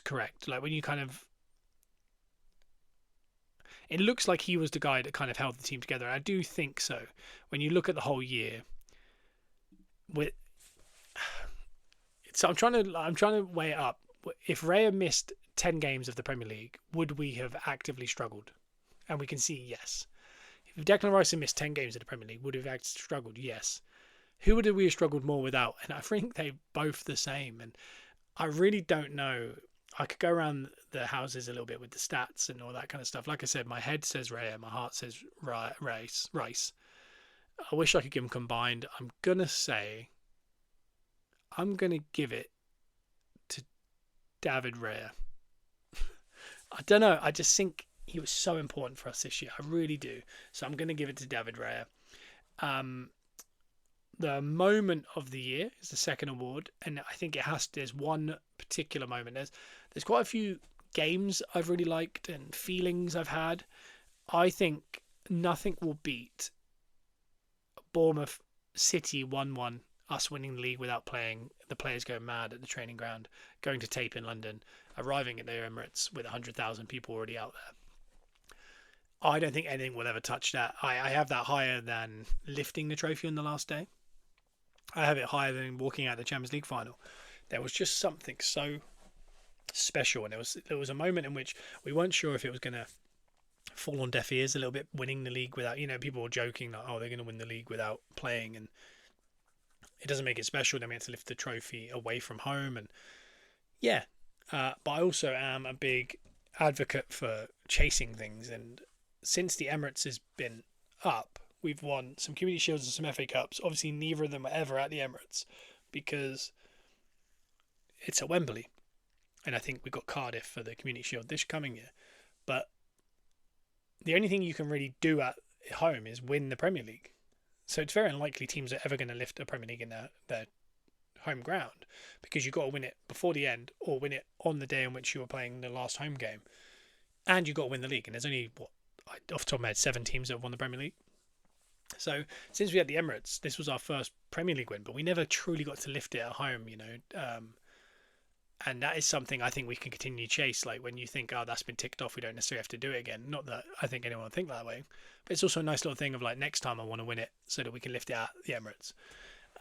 correct. Like when you it looks like he was the guy that kind of held the team together. I do think so. When you look at the whole year, so I'm trying to weigh it up. If Raya missed 10 games of the Premier League, would we have actively struggled? And we can see yes. If Declan Rice had missed 10 games of the Premier League, would we have struggled? Yes. Who would we have struggled more without? And I think they're both the same. And I really don't know. I could go around the houses a little bit with the stats and all that kind of stuff. Like I said, my head says Raya, my heart says Rice. I wish I could give them combined. I'm going to give it to David Raya. I don't know. I just think he was so important for us this year. I really do. So I'm going to give it to David Raya. The moment of the year is the second award, and I think there's one particular moment. There's quite a few games I've really liked and feelings I've had. I think nothing will beat Bournemouth City 1-1, us winning the league without playing, the players going mad at the training ground, going to tape in London, arriving at the Emirates with 100,000 people already out there. I don't think anything will ever touch that. I have that higher than lifting the trophy on the last day. I have it higher than walking out the Champions League final. There was just something so special, and there was a moment in which we weren't sure if it was going to fall on deaf ears a little bit, winning the league without, people were joking like, oh, they're going to win the league without playing, and it doesn't make it special. They may have to lift the trophy away from home, and yeah. But I also am a big advocate for chasing things, and since the Emirates has been up, we've won some Community Shields and some FA Cups. Obviously, neither of them were ever at the Emirates because it's at Wembley, and I think we've got Cardiff for the Community Shield this coming year. But the only thing you can really do at home is win the Premier League. So it's very unlikely teams are ever going to lift a Premier League in their home ground, because you've got to win it before the end or win it on the day in which you were playing the last home game. And you've got to win the league. And there's only, off the top of my head, 7 teams that have won the Premier League. So since we had the Emirates, this was our first Premier League win, but we never truly got to lift it at home, and that is something I think we can continue to chase. Like when you think, oh, that's been ticked off, we don't necessarily have to do it again. Not that I think anyone would think that way, but it's also a nice little thing of like, next time I want to win it so that we can lift it at the Emirates.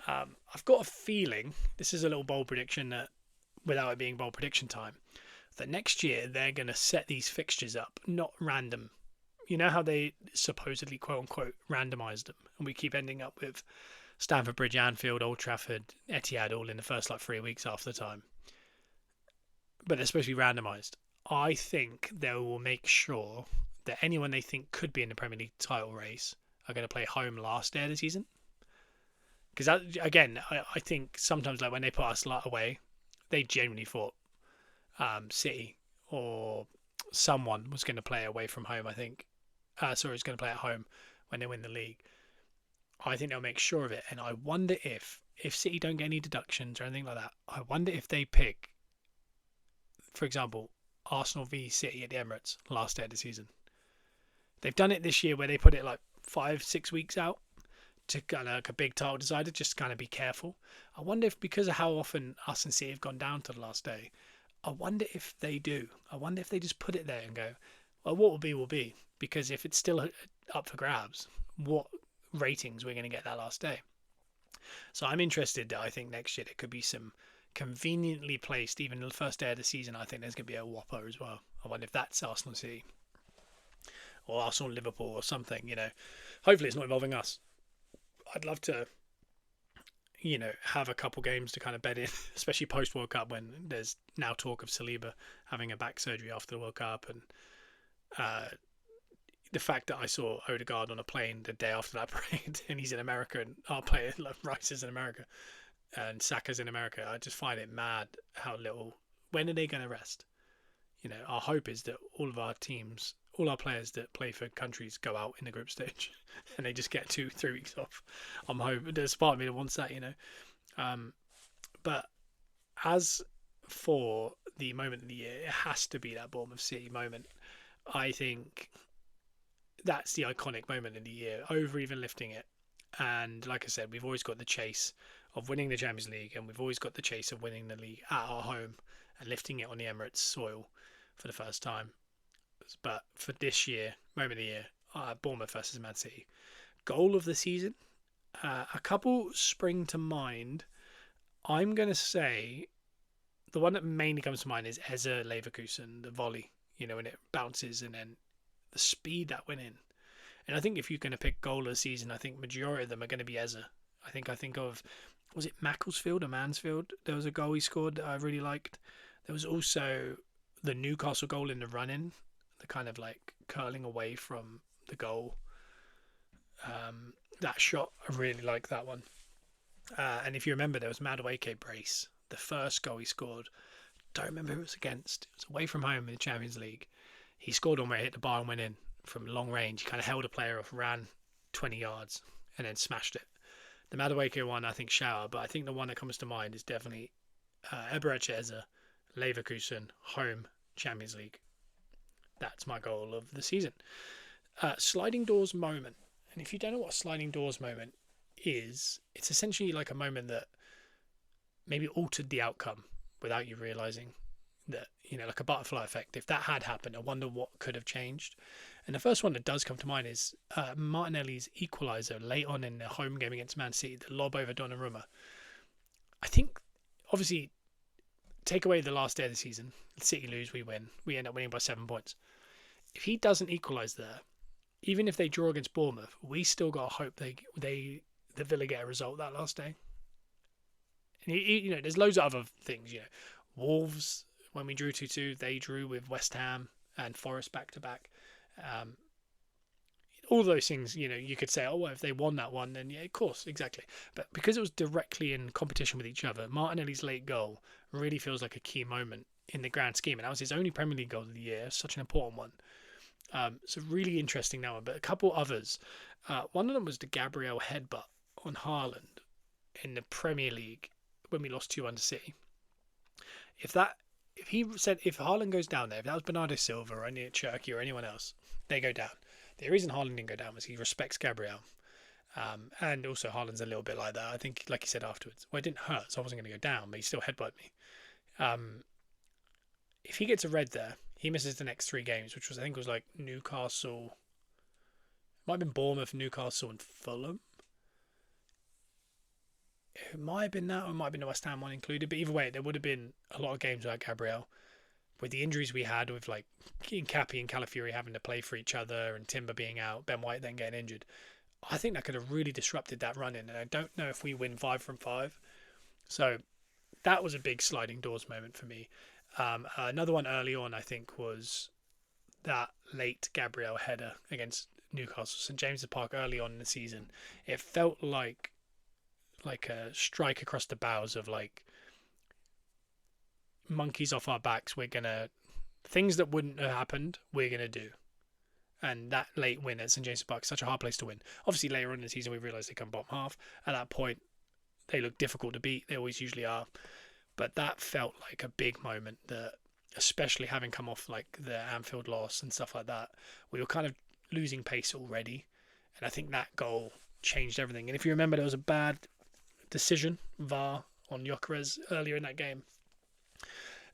I've got a feeling, this is a little bold prediction, that without it being bold prediction time, that next year they're going to set these fixtures up, not random. You know how they supposedly, quote unquote, randomised them, and we keep ending up with Stamford Bridge, Anfield, Old Trafford, Etihad all in the first 3 weeks half the time. But they're supposed to be randomised. I think they will make sure that anyone they think could be in the Premier League title race are going to play home last day of the season. Because again, I think sometimes like when they put us away, they genuinely thought City or someone was going to play away from home. I think, was going to play at home when they win the league. I think they'll make sure of it, and I wonder if City don't get any deductions or anything like that, I wonder if they pick, for example, Arsenal v City at the Emirates last day of the season. They've done it this year where they put it like 5-6 weeks out to kind of like a big title decider, just to kind of be careful. I wonder if, because of how often us and City have gone down to the last day, I wonder if they do. I wonder if they just put it there and go, well, what will be will be. Because if it's still up for grabs, what ratings we're going to get that last day. So I'm interested. I think next year there could be some conveniently placed, even the first day of the season, I think there's going to be a whopper as well. I wonder if that's Arsenal City or Arsenal Liverpool or something, Hopefully it's not involving us. I'd love to, have a couple games to kind of bed in, especially post World Cup, when there's now talk of Saliba having a back surgery after the World Cup, and the fact that I saw Odegaard on a plane the day after that parade, and he's in America, and our player like Rice is in America, and Saka's in America. I just find it mad how little. When are they going to rest? Our hope is that all of our teams, all our players that play for countries, go out in the group stage, and they just get 2-3 weeks off. I'm hoping there's part of me that wants that, But as for the moment of the year, it has to be that Bournemouth City moment. I think that's the iconic moment of the year, over even lifting it. And like I said, we've always got the chase of winning the Champions League, and we've always got the chase of winning the league at our home and lifting it on the Emirates soil for the first time. But for this year, moment of the year, Bournemouth versus Man City. Goal of the season? A couple spring to mind. I'm going to say the one that mainly comes to mind is Eze Leverkusen, the volley, when it bounces and then the speed that went in. And I think if you're going to pick goal of the season, I think majority of them are going to be Eze. I think of, was it Macclesfield or Mansfield? There was a goal he scored that I really liked. There was also the Newcastle goal in the run-in, the kind of like curling away from the goal. That shot, I really like that one. And if you remember, there was Madueke brace, the first goal he scored. Don't remember who it was against. It was away from home in the Champions League. He scored on where it hit the bar and went in from long range. He kind of held a player off, ran 20 yards, and then smashed it. The Madueke one, I think, shower, but I think the one that comes to mind is definitely Eberechi Eze, Leverkusen, home, Champions League. That's my goal of the season. Sliding doors moment. And if you don't know what a sliding doors moment is, it's essentially like a moment that maybe altered the outcome without you realising that, like a butterfly effect. If that had happened, I wonder what could have changed. And the first one that does come to mind is Martinelli's equaliser late on in the home game against Man City, the lob over Donnarumma. I think, obviously, take away the last day of the season, City lose, we win. We end up winning by 7 points. if he doesn't equalise there, even if they draw against Bournemouth, we still got to hope the Villa get a result that last day. And there's loads of other things. Wolves, when we drew 2-2, they drew with West Ham and Forest back to back. All those things, you could say, oh, well, if they won that one, then yeah, of course, exactly. But because it was directly in competition with each other, Martinelli's late goal really feels like a key moment in the grand scheme. And that was his only Premier League goal of the year, such an important one. So really interesting now, but a couple others. One of them was the Gabriel headbutt on Haaland in the Premier League when we lost 2-1 to City. If Haaland goes down there, if that was Bernardo Silva or any Cherky or anyone else, they go down. The reason Haaland didn't go down was he respects Gabriel. And also Haaland's a little bit like that. I think, like he said afterwards, well, it didn't hurt, so I wasn't going to go down, but he still headbutted me. If he gets a red there, he misses the next 3 games, which was, I think, was like Newcastle. It might have been Bournemouth, Newcastle, and Fulham. It might have been that, or it might have been the West Ham one included. But either way, there would have been a lot of games without Gabriel. With the injuries we had, with like Nkappi and Calafiori having to play for each other, and Timber being out, Ben White then getting injured, I think that could have really disrupted that run-in. And I don't know if we win 5 from 5. So that was a big sliding doors moment for me. Another one early on, I think, was that late Gabriel header against Newcastle St James's Park early on in the season. It felt like a strike across the bows of like monkeys off our backs. Things that wouldn't have happened, we're gonna do. And that late win at St James's Park is such a hard place to win. Obviously, later on in the season, we realised they come bottom half. At that point, they look difficult to beat. They always usually are. But that felt like a big moment that, especially having come off like the Anfield loss and stuff like that, we were kind of losing pace already. And I think that goal changed everything. And if you remember, there was a bad decision, VAR, on Gyökeres earlier in that game.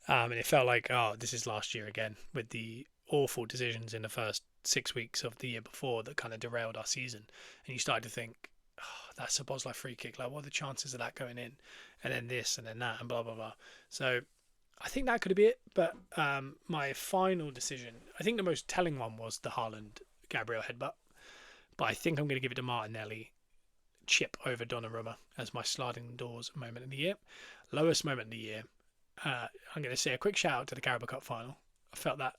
And it felt like, this is last year again, with the awful decisions in the first 6 weeks of the year before that kind of derailed our season. And you started to think, that's a Szoboszlai free kick. Like, what are the chances of that going in? And then this, and then that, and blah, blah, blah. So I think that could be it. But my final decision, I think the most telling one was the Haaland-Gabriel headbutt. But I think I'm going to give it to Martinelli chip over Donnarumma as my sliding doors moment of the year. Lowest moment of the year. I'm going to say a quick shout out to the Carabao Cup final. I felt that,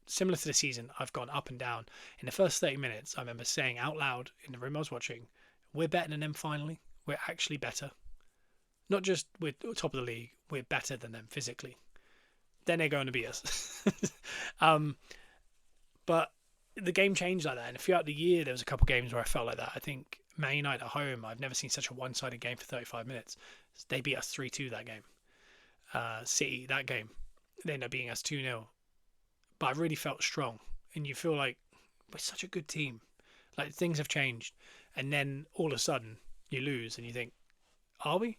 similar to the season, I've gone up and down. In the first 30 minutes, I remember saying out loud in the room I was watching, we're better than them finally. We're actually better. Not just we're top of the league, we're better than them physically. Then they're going to beat us. But the game changed like that. And throughout the year, there was a couple of games where I felt like that. I think Man United at home, I've never seen such a one-sided game for 35 minutes. They beat us 3-2 that game. City, that game, they ended up beating us 2-0. But I really felt strong. And you feel like we're such a good team. Like, things have changed. And then all of a sudden, you lose and you think, are we?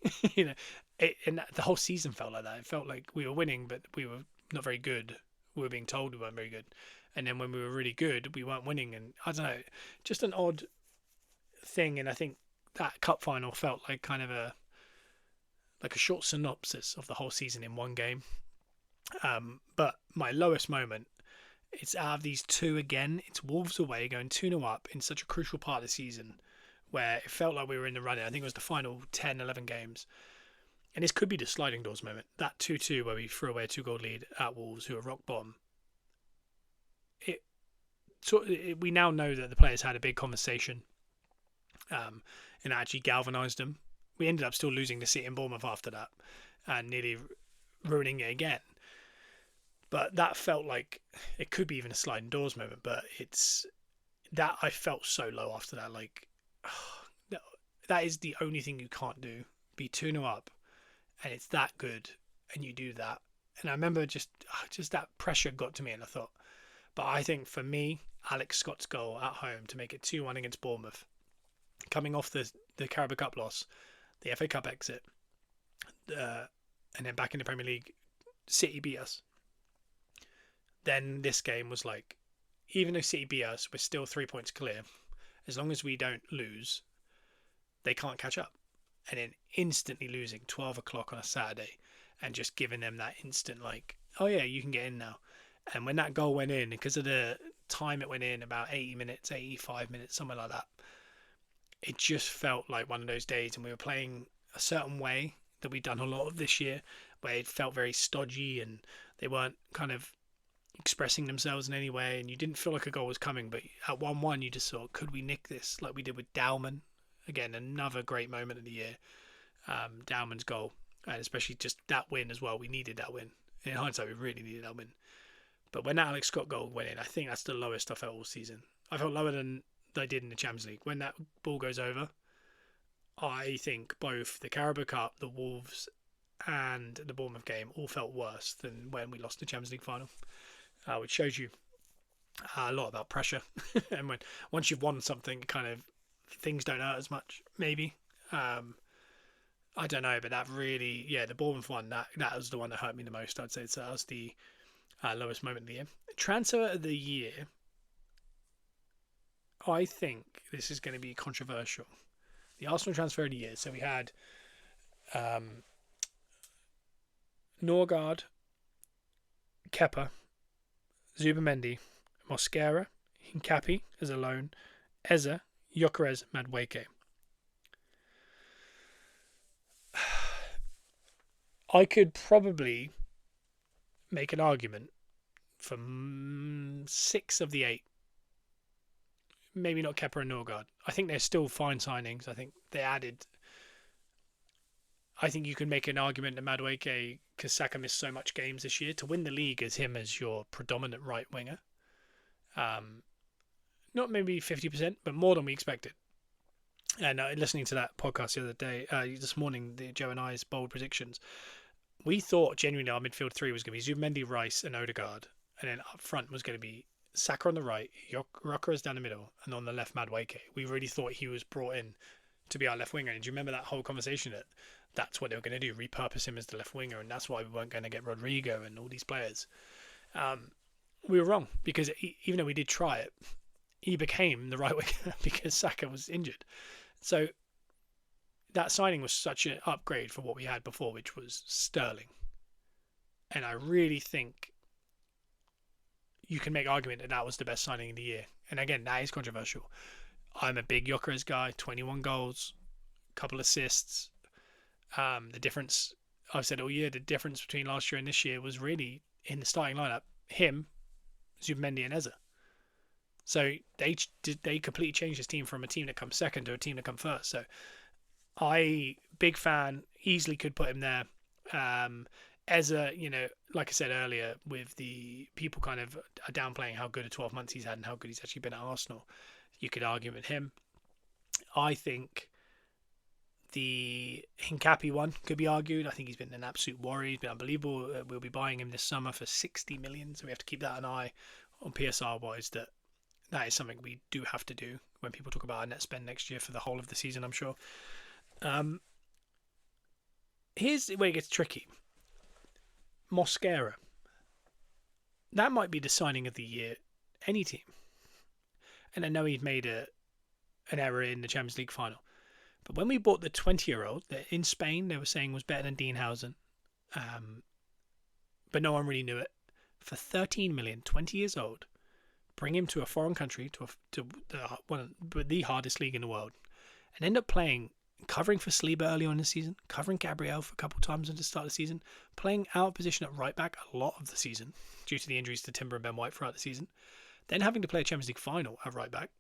And the whole season felt like that. It felt like we were winning, but we were not very good. We were being told we weren't very good. And then when we were really good, we weren't winning. And I don't know, just an odd thing. And I think that cup final felt like kind of a short synopsis of the whole season in one game. But my lowest moment, it's out of these two again. It's Wolves away, going 2-0 up in such a crucial part of the season where it felt like we were in the running. I think it was the final 10, 11 games. And this could be the sliding doors moment. That 2-2 where we threw away a 2-goal lead at Wolves, who are rock bottom. We now know that the players had a big conversation and actually galvanised them. We ended up still losing to City and Bournemouth after that and nearly ruining it again. But that felt like it could be even a sliding doors moment. But it's that I felt so low after that. Like, that is the only thing you can't do. Be 2-0 up and it's that good and you do that. And I remember just that pressure got to me and I thought, but I think for me, Alex Scott's goal at home to make it 2-1 against Bournemouth, coming off the Carabao Cup loss, the FA Cup exit, and then back in the Premier League, City beat us. Then this game was like, even though City beat us, we're still 3 points clear. As long as we don't lose, they can't catch up. And then instantly losing 12 o'clock on a Saturday and just giving them that instant like, oh yeah, you can get in now. And when that goal went in, because of the time it went in, about 80 minutes, 85 minutes, something like that, it just felt like one of those days. And we were playing a certain way that we'd done a lot of this year, where it felt very stodgy and they weren't kind of expressing themselves in any way, and you didn't feel like a goal was coming. But at 1-1, you just thought, could we nick this like we did with Dowman? Again, another great moment of the year. Dowman's goal, and especially just that win as well. We needed that win. In hindsight, we really needed that win. But when that Alex Scott goal went in, I think that's the lowest I felt all season. I felt lower than I did in the Champions League. When that ball goes over, I think both the Carabao Cup, the Wolves, and the Bournemouth game all felt worse than when we lost the Champions League final, which shows you a lot about pressure. And once you've won something, kind of things don't hurt as much, maybe. I don't know, but that really, the Bournemouth one, that was the one that hurt me the most, I'd say. So that was the lowest moment of the year. Transfer of the year, I think this is going to be controversial. The Arsenal transfer of the year. So we had Norgard, Kepa, Zubamendi, Mosquera, Hincapi as a loan, Eza, Gyökeres, Madueke. I could probably make an argument for 6 of the 8. Maybe not Kepa and Norgard. I think they're still fine signings. I think they added. I think you can make an argument that Madueke, because Saka missed so much games this year, to win the league as him as your predominant right winger. Not maybe 50%, but more than we expected. And listening to that podcast the other day, this morning, Joe and I's bold predictions, we thought genuinely our midfield 3 was going to be Zubimendi, Rice, and Odegaard, and then up front was going to be Saka on the right, Gyökeres down the middle, and on the left, Madueke. We really thought he was brought in to be our left winger. And do you remember that whole conversation that that's what they were going to do, repurpose him as the left winger, and that's why we weren't going to get Rodrigo and all these players? We were wrong, because even though we did try it, he became the right winger because Saka was injured. So that signing was such an upgrade for what we had before, which was Sterling. And I really think you can make argument that that was the best signing of the year. And again, that is controversial. I'm a big Gyökeres guy, 21 goals, couple assists. The difference, I've said all year, the difference between last year and this year was really in the starting lineup, him, Zubimendi and Eza. So they completely changed his team from a team that comes second to a team that comes first. So big fan, easily could put him there. Eza, like I said earlier, with the people kind of downplaying how good a 12 months he's had and how good he's actually been at Arsenal, you could argue with him. I think the Hincapi one could be argued. I think he's been an absolute worry. He's been unbelievable. We'll be buying him this summer for 60 million, so we have to keep that an eye on PSR-wise. That is something we do have to do when people talk about our net spend next year for the whole of the season, I'm sure. Here's where it gets tricky. Mosquera. That might be the signing of the year, any team. And I know he's made an error in the Champions League final. But when we bought the 20-year-old, that in Spain they were saying was better than Dean Housen, but no one really knew it, for 13 million, 20 years old, bring him to a foreign country, to the hardest league in the world, and end up covering for Saliba early on in the season, covering Gabriel for a couple of times at the start of the season, playing out of position at right back a lot of the season due to the injuries to Timber and Ben White throughout the season, then having to play a Champions League final at right back,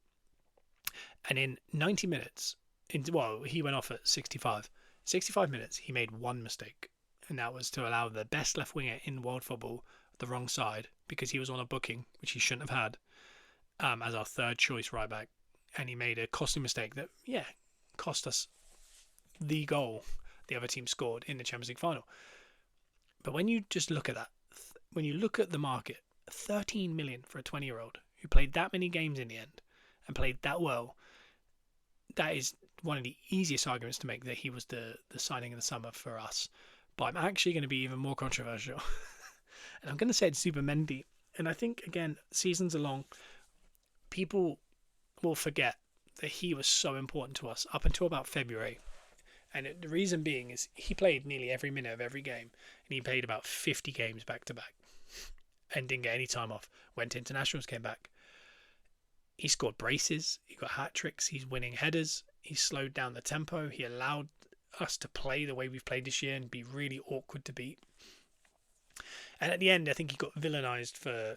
and in 90 minutes, he went off at 65. 65 minutes, he made one mistake, and that was to allow the best left winger in world football the wrong side, because he was on a booking, which he shouldn't have had, as our third choice right back, and he made a costly mistake that, cost us the goal the other team scored in the Champions League final. But when you just look at that, when you look at the market, 13 million for a 20-year-old who played that many games in the end and played that well, that is one of the easiest arguments to make that he was the signing of the summer for us. But I'm actually going to be even more controversial. And I'm going to say it's Zubimendi. And I think, again, seasons are long. People will forget that he was so important to us up until about February. And the reason being is he played nearly every minute of every game. And he played about 50 games back to back. and didn't get any time off. Went to internationals, came back. He scored braces. He got hat tricks. He's winning headers. He slowed down the tempo. He allowed us to play the way we've played this year and be really awkward to beat. And at the end, I think he got villainized for.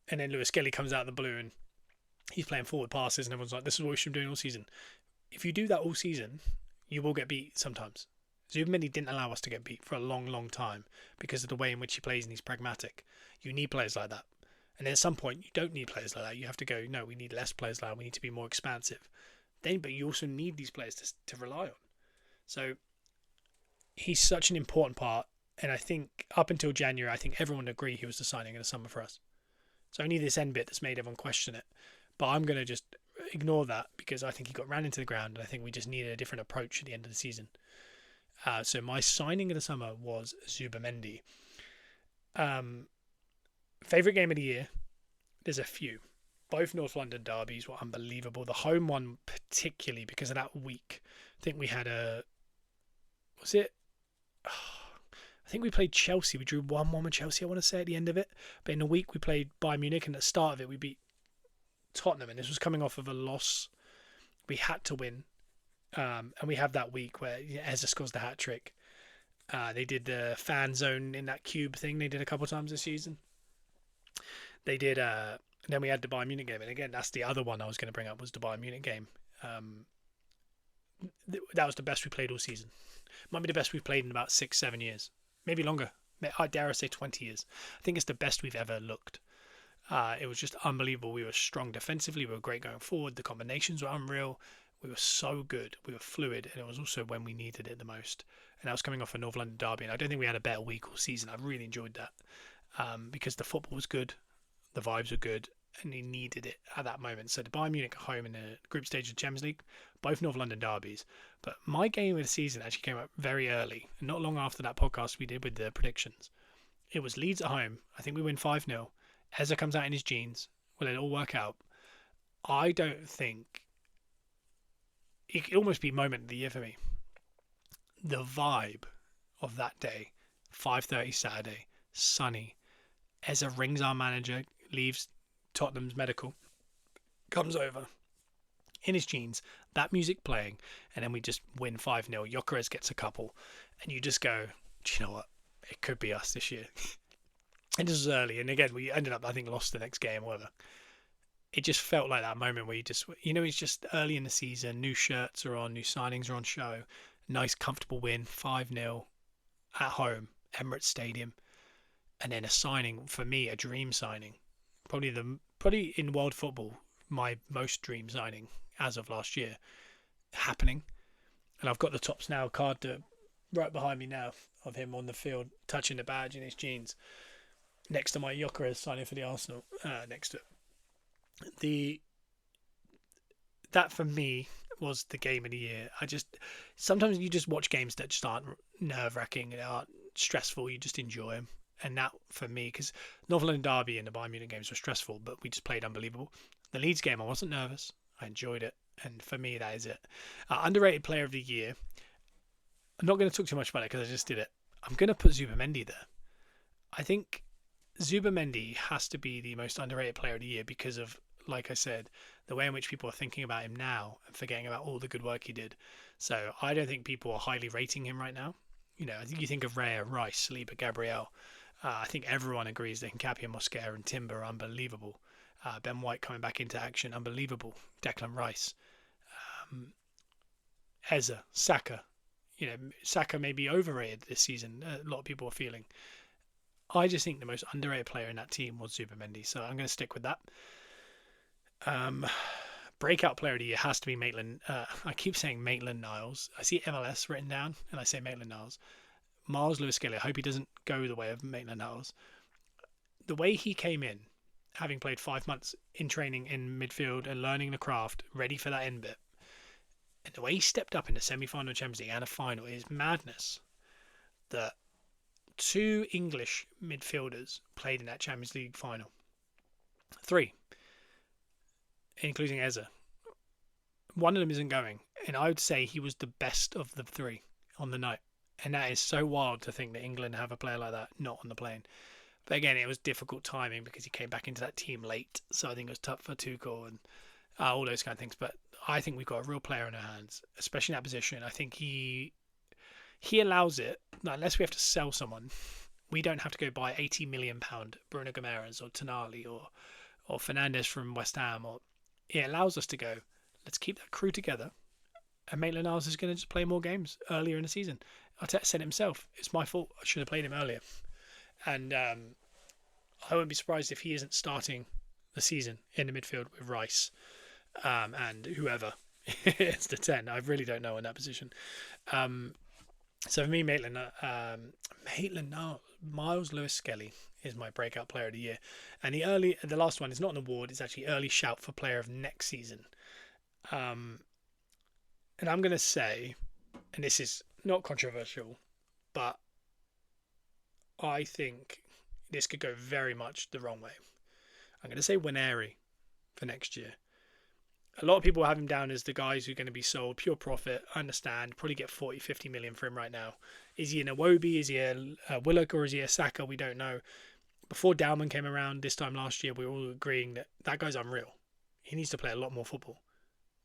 And then Lewis Skelly comes out of the blue and he's playing forward passes, and everyone's like, "This is what we should be doing all season." If you do that all season, you will get beat sometimes. Zubimendi didn't allow us to get beat for a long, long time because of the way in which he plays, and he's pragmatic. You need players like that. And then at some point, you don't need players like that. You have to go, no, we need less players like that. We need to be more expansive. But you also need these players to rely on. So he's such an important part. And I think up until January, I think everyone would agree he was the signing of the summer for us. So only this end bit that's made everyone question it. But I'm going to just ignore that because I think he got ran into the ground, and I think we just needed a different approach at the end of the season. So my signing of the summer was Zubimendi. Favourite game of the year? There's a few. Both North London derbies were unbelievable. The home one particularly because of that week. I think we had I think we played Chelsea. We drew 1-1 with Chelsea, I want to say, at the end of it. But in the week we played Bayern Munich, and at the start of it we beat Tottenham, and this was coming off of a loss we had to win. And we have that week where Eze scores the hat trick. They did the fan zone in that cube thing they did a couple of times this season. They did, and then we had the Bayern Munich game. And again, that's the other one I was going to bring up, was the Bayern Munich game. That was the best we played all season. Might be the best we've played in about 6-7 years. Maybe longer. I dare I say 20 years. I think it's the best we've ever looked. It was just unbelievable. We were strong defensively. We were great going forward. The combinations were unreal. We were so good. We were fluid. And it was also when we needed it the most. And that was coming off a North London derby. And I don't think we had a better week all season. I really enjoyed that. Because the football was good. The vibes were good. And he needed it at that moment. So the Bayern Munich at home in the group stage of the Champions League, both North London derbies. But my game of the season actually came up very early, not long after that podcast we did with the predictions. It was Leeds at home. I think we win 5-0. Eze comes out in his jeans. Will it all work out? I don't think... It could almost be moment of the year for me. The vibe of that day, 5:30 Saturday, sunny. Eze rings our manager, leaves Tottenham's medical, comes over in his jeans, that music playing, and then we just win 5-0. Gyökeres gets a couple, and you just go, do you know what? It could be us this year. And this was early, and again, we ended up, I think, lost the next game or whatever. It just felt like that moment where you just, it's just early in the season, new shirts are on, new signings are on show, nice, comfortable win, 5-0 at home, Emirates Stadium, and then a signing, for me, a dream signing. Probably in world football, my most dream signing as of last year happening. And I've got the Tops Now card right behind me now of him on the field touching the badge in his jeans next to my Gyökeres signing for the Arsenal next to it. That for me was the game of the year. Sometimes you just watch games that just aren't nerve-wracking and aren't stressful. You just enjoy them. And that, for me, because North London derby and the Bayern Munich games were stressful, but we just played unbelievable. The Leeds game, I wasn't nervous. I enjoyed it. And for me, that is it. Underrated player of the year. I'm not going to talk too much about it because I just did it. I'm going to put Zubimendi there. I think Zubimendi has to be the most underrated player of the year because of, like I said, the way in which people are thinking about him now and forgetting about all the good work he did. So I don't think people are highly rating him right now. I think you think of Raya, Rice, Saliba, Gabriel. I think everyone agrees that Nkapia, Mosquera and Timber are unbelievable. Ben White coming back into action, unbelievable. Declan Rice. Eze, Saka. Saka may be overrated this season. A lot of people are feeling. I just think the most underrated player in that team was Zubimendi, so I'm going to stick with that. Breakout player of the year has to be Maitland. I keep saying Maitland-Niles. I see MLS written down, and I say Maitland-Niles. Miles Lewis-Skelly. I hope he doesn't go the way of Maitland-Niles. The way he came in, having played 5 months in training in midfield and learning the craft, ready for that end bit, and the way he stepped up in the semi-final of Champions League and a final is madness. That 2 English midfielders played in that Champions League final. 3. Including Eze. One of them isn't going. And I would say he was the best of the 3 on the night. And that is so wild to think that England have a player like that not on the plane. But again, it was difficult timing because he came back into that team late. So I think it was tough for Tuchel and all those kind of things. But I think we've got a real player in our hands, especially in that position. I think he allows it, unless we have to sell someone. We don't have to go buy £80 million Bruno Guimaraes or Tonali or Fernandes from West Ham. Or it allows us to go, let's keep that crew together. And Maitland-Niles is going to just play more games earlier in the season. Arteta said himself, it's my fault. I should have played him earlier. And I wouldn't be surprised if he isn't starting the season in the midfield with Rice and whoever it's the 10. I really don't know in that position. So for me, Miles Lewis-Skelly is my breakout player of the year. And the last one is not an award, it's actually early shout for player of next season. And I'm going to say, and this is not controversial, but I think this could go very much the wrong way. I'm going to say Nwaneri for next year. A lot of people have him down as the guys who are going to be sold pure profit. I understand. Probably get 40, 50 million for him right now. Is he an Iwobi? Is he a Willock? Or is he a Saka? We don't know. Before Dalman came around this time last year, we were all agreeing that guy's unreal. He needs to play a lot more football.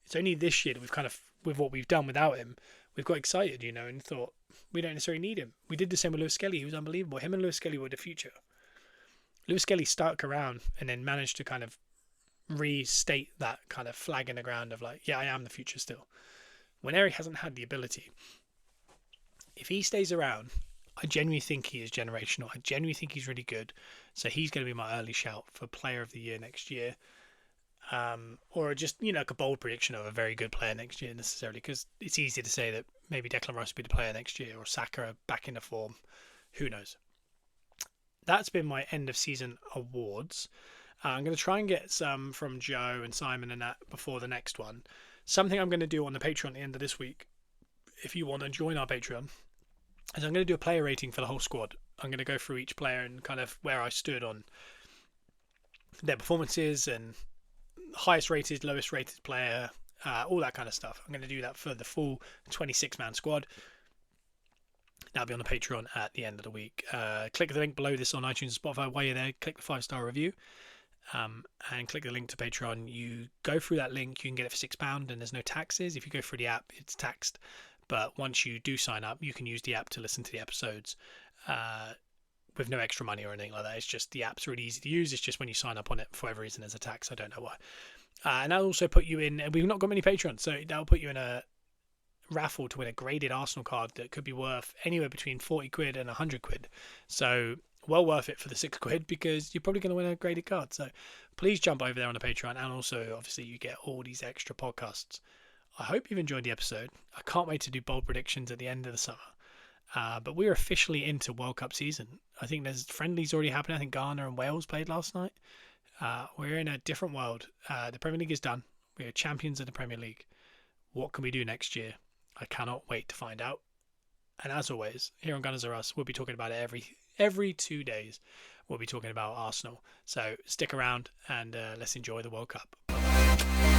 It's only this year that we've kind of, with what we've done without him, we've got excited, and thought we don't necessarily need him. We did the same with Lewis-Skelly. He was unbelievable. Him and Lewis-Skelly were the future. Lewis-Skelly stuck around and then managed to kind of restate that kind of flag in the ground of like, yeah, I am the future still. Nwaneri hasn't had the ability. If he stays around, I genuinely think he is generational. I genuinely think he's really good. So he's going to be my early shout for player of the year next year. Or just, like a bold prediction of a very good player next year necessarily, because it's easy to say that maybe Declan Rice will be the player next year or Saka back into form. Who knows? That's been my end of season awards. I'm going to try and get some from Joe and Simon and that before the next one. Something I'm going to do on the Patreon at the end of this week, if you want to join our Patreon, is I'm going to do a player rating for the whole squad. I'm going to go through each player and kind of where I stood on their performances and highest rated, lowest rated player, all that kind of stuff. I'm going to do that for the full 26-man squad. That'll be on the Patreon at the end of the week. Click the link below this on iTunes and Spotify. While you're there, click the 5-star review. And click the link to Patreon. You go through that link, you can get it for £6 and there's no taxes. If you go through the app, it's taxed. But once you do sign up, you can use the app to listen to the episodes with no extra money or anything like that. It's just the app's really easy to use. It's just when you sign up on it, for whatever reason, there's a tax. I don't know why. And that'll also put you in, we've not got many Patrons, so that'll put you in a raffle to win a graded Arsenal card that could be worth anywhere between 40 quid and 100 quid. So well worth it for the £6 because you're probably going to win a graded card. So please jump over there on the Patreon, and also obviously you get all these extra podcasts. I hope you've enjoyed the episode. I can't wait to do bold predictions at the end of the summer. But we're officially into World Cup season. I think there's friendlies already happening. I think Ghana and Wales played last night. We're in a different world. The Premier League is done. We're champions of the Premier League. What can we do next year? I cannot wait to find out. And as always, here on Gunners Are Us, we'll be talking about it every 2 days. We'll be talking about Arsenal. So stick around and let's enjoy the World Cup. Bye-bye.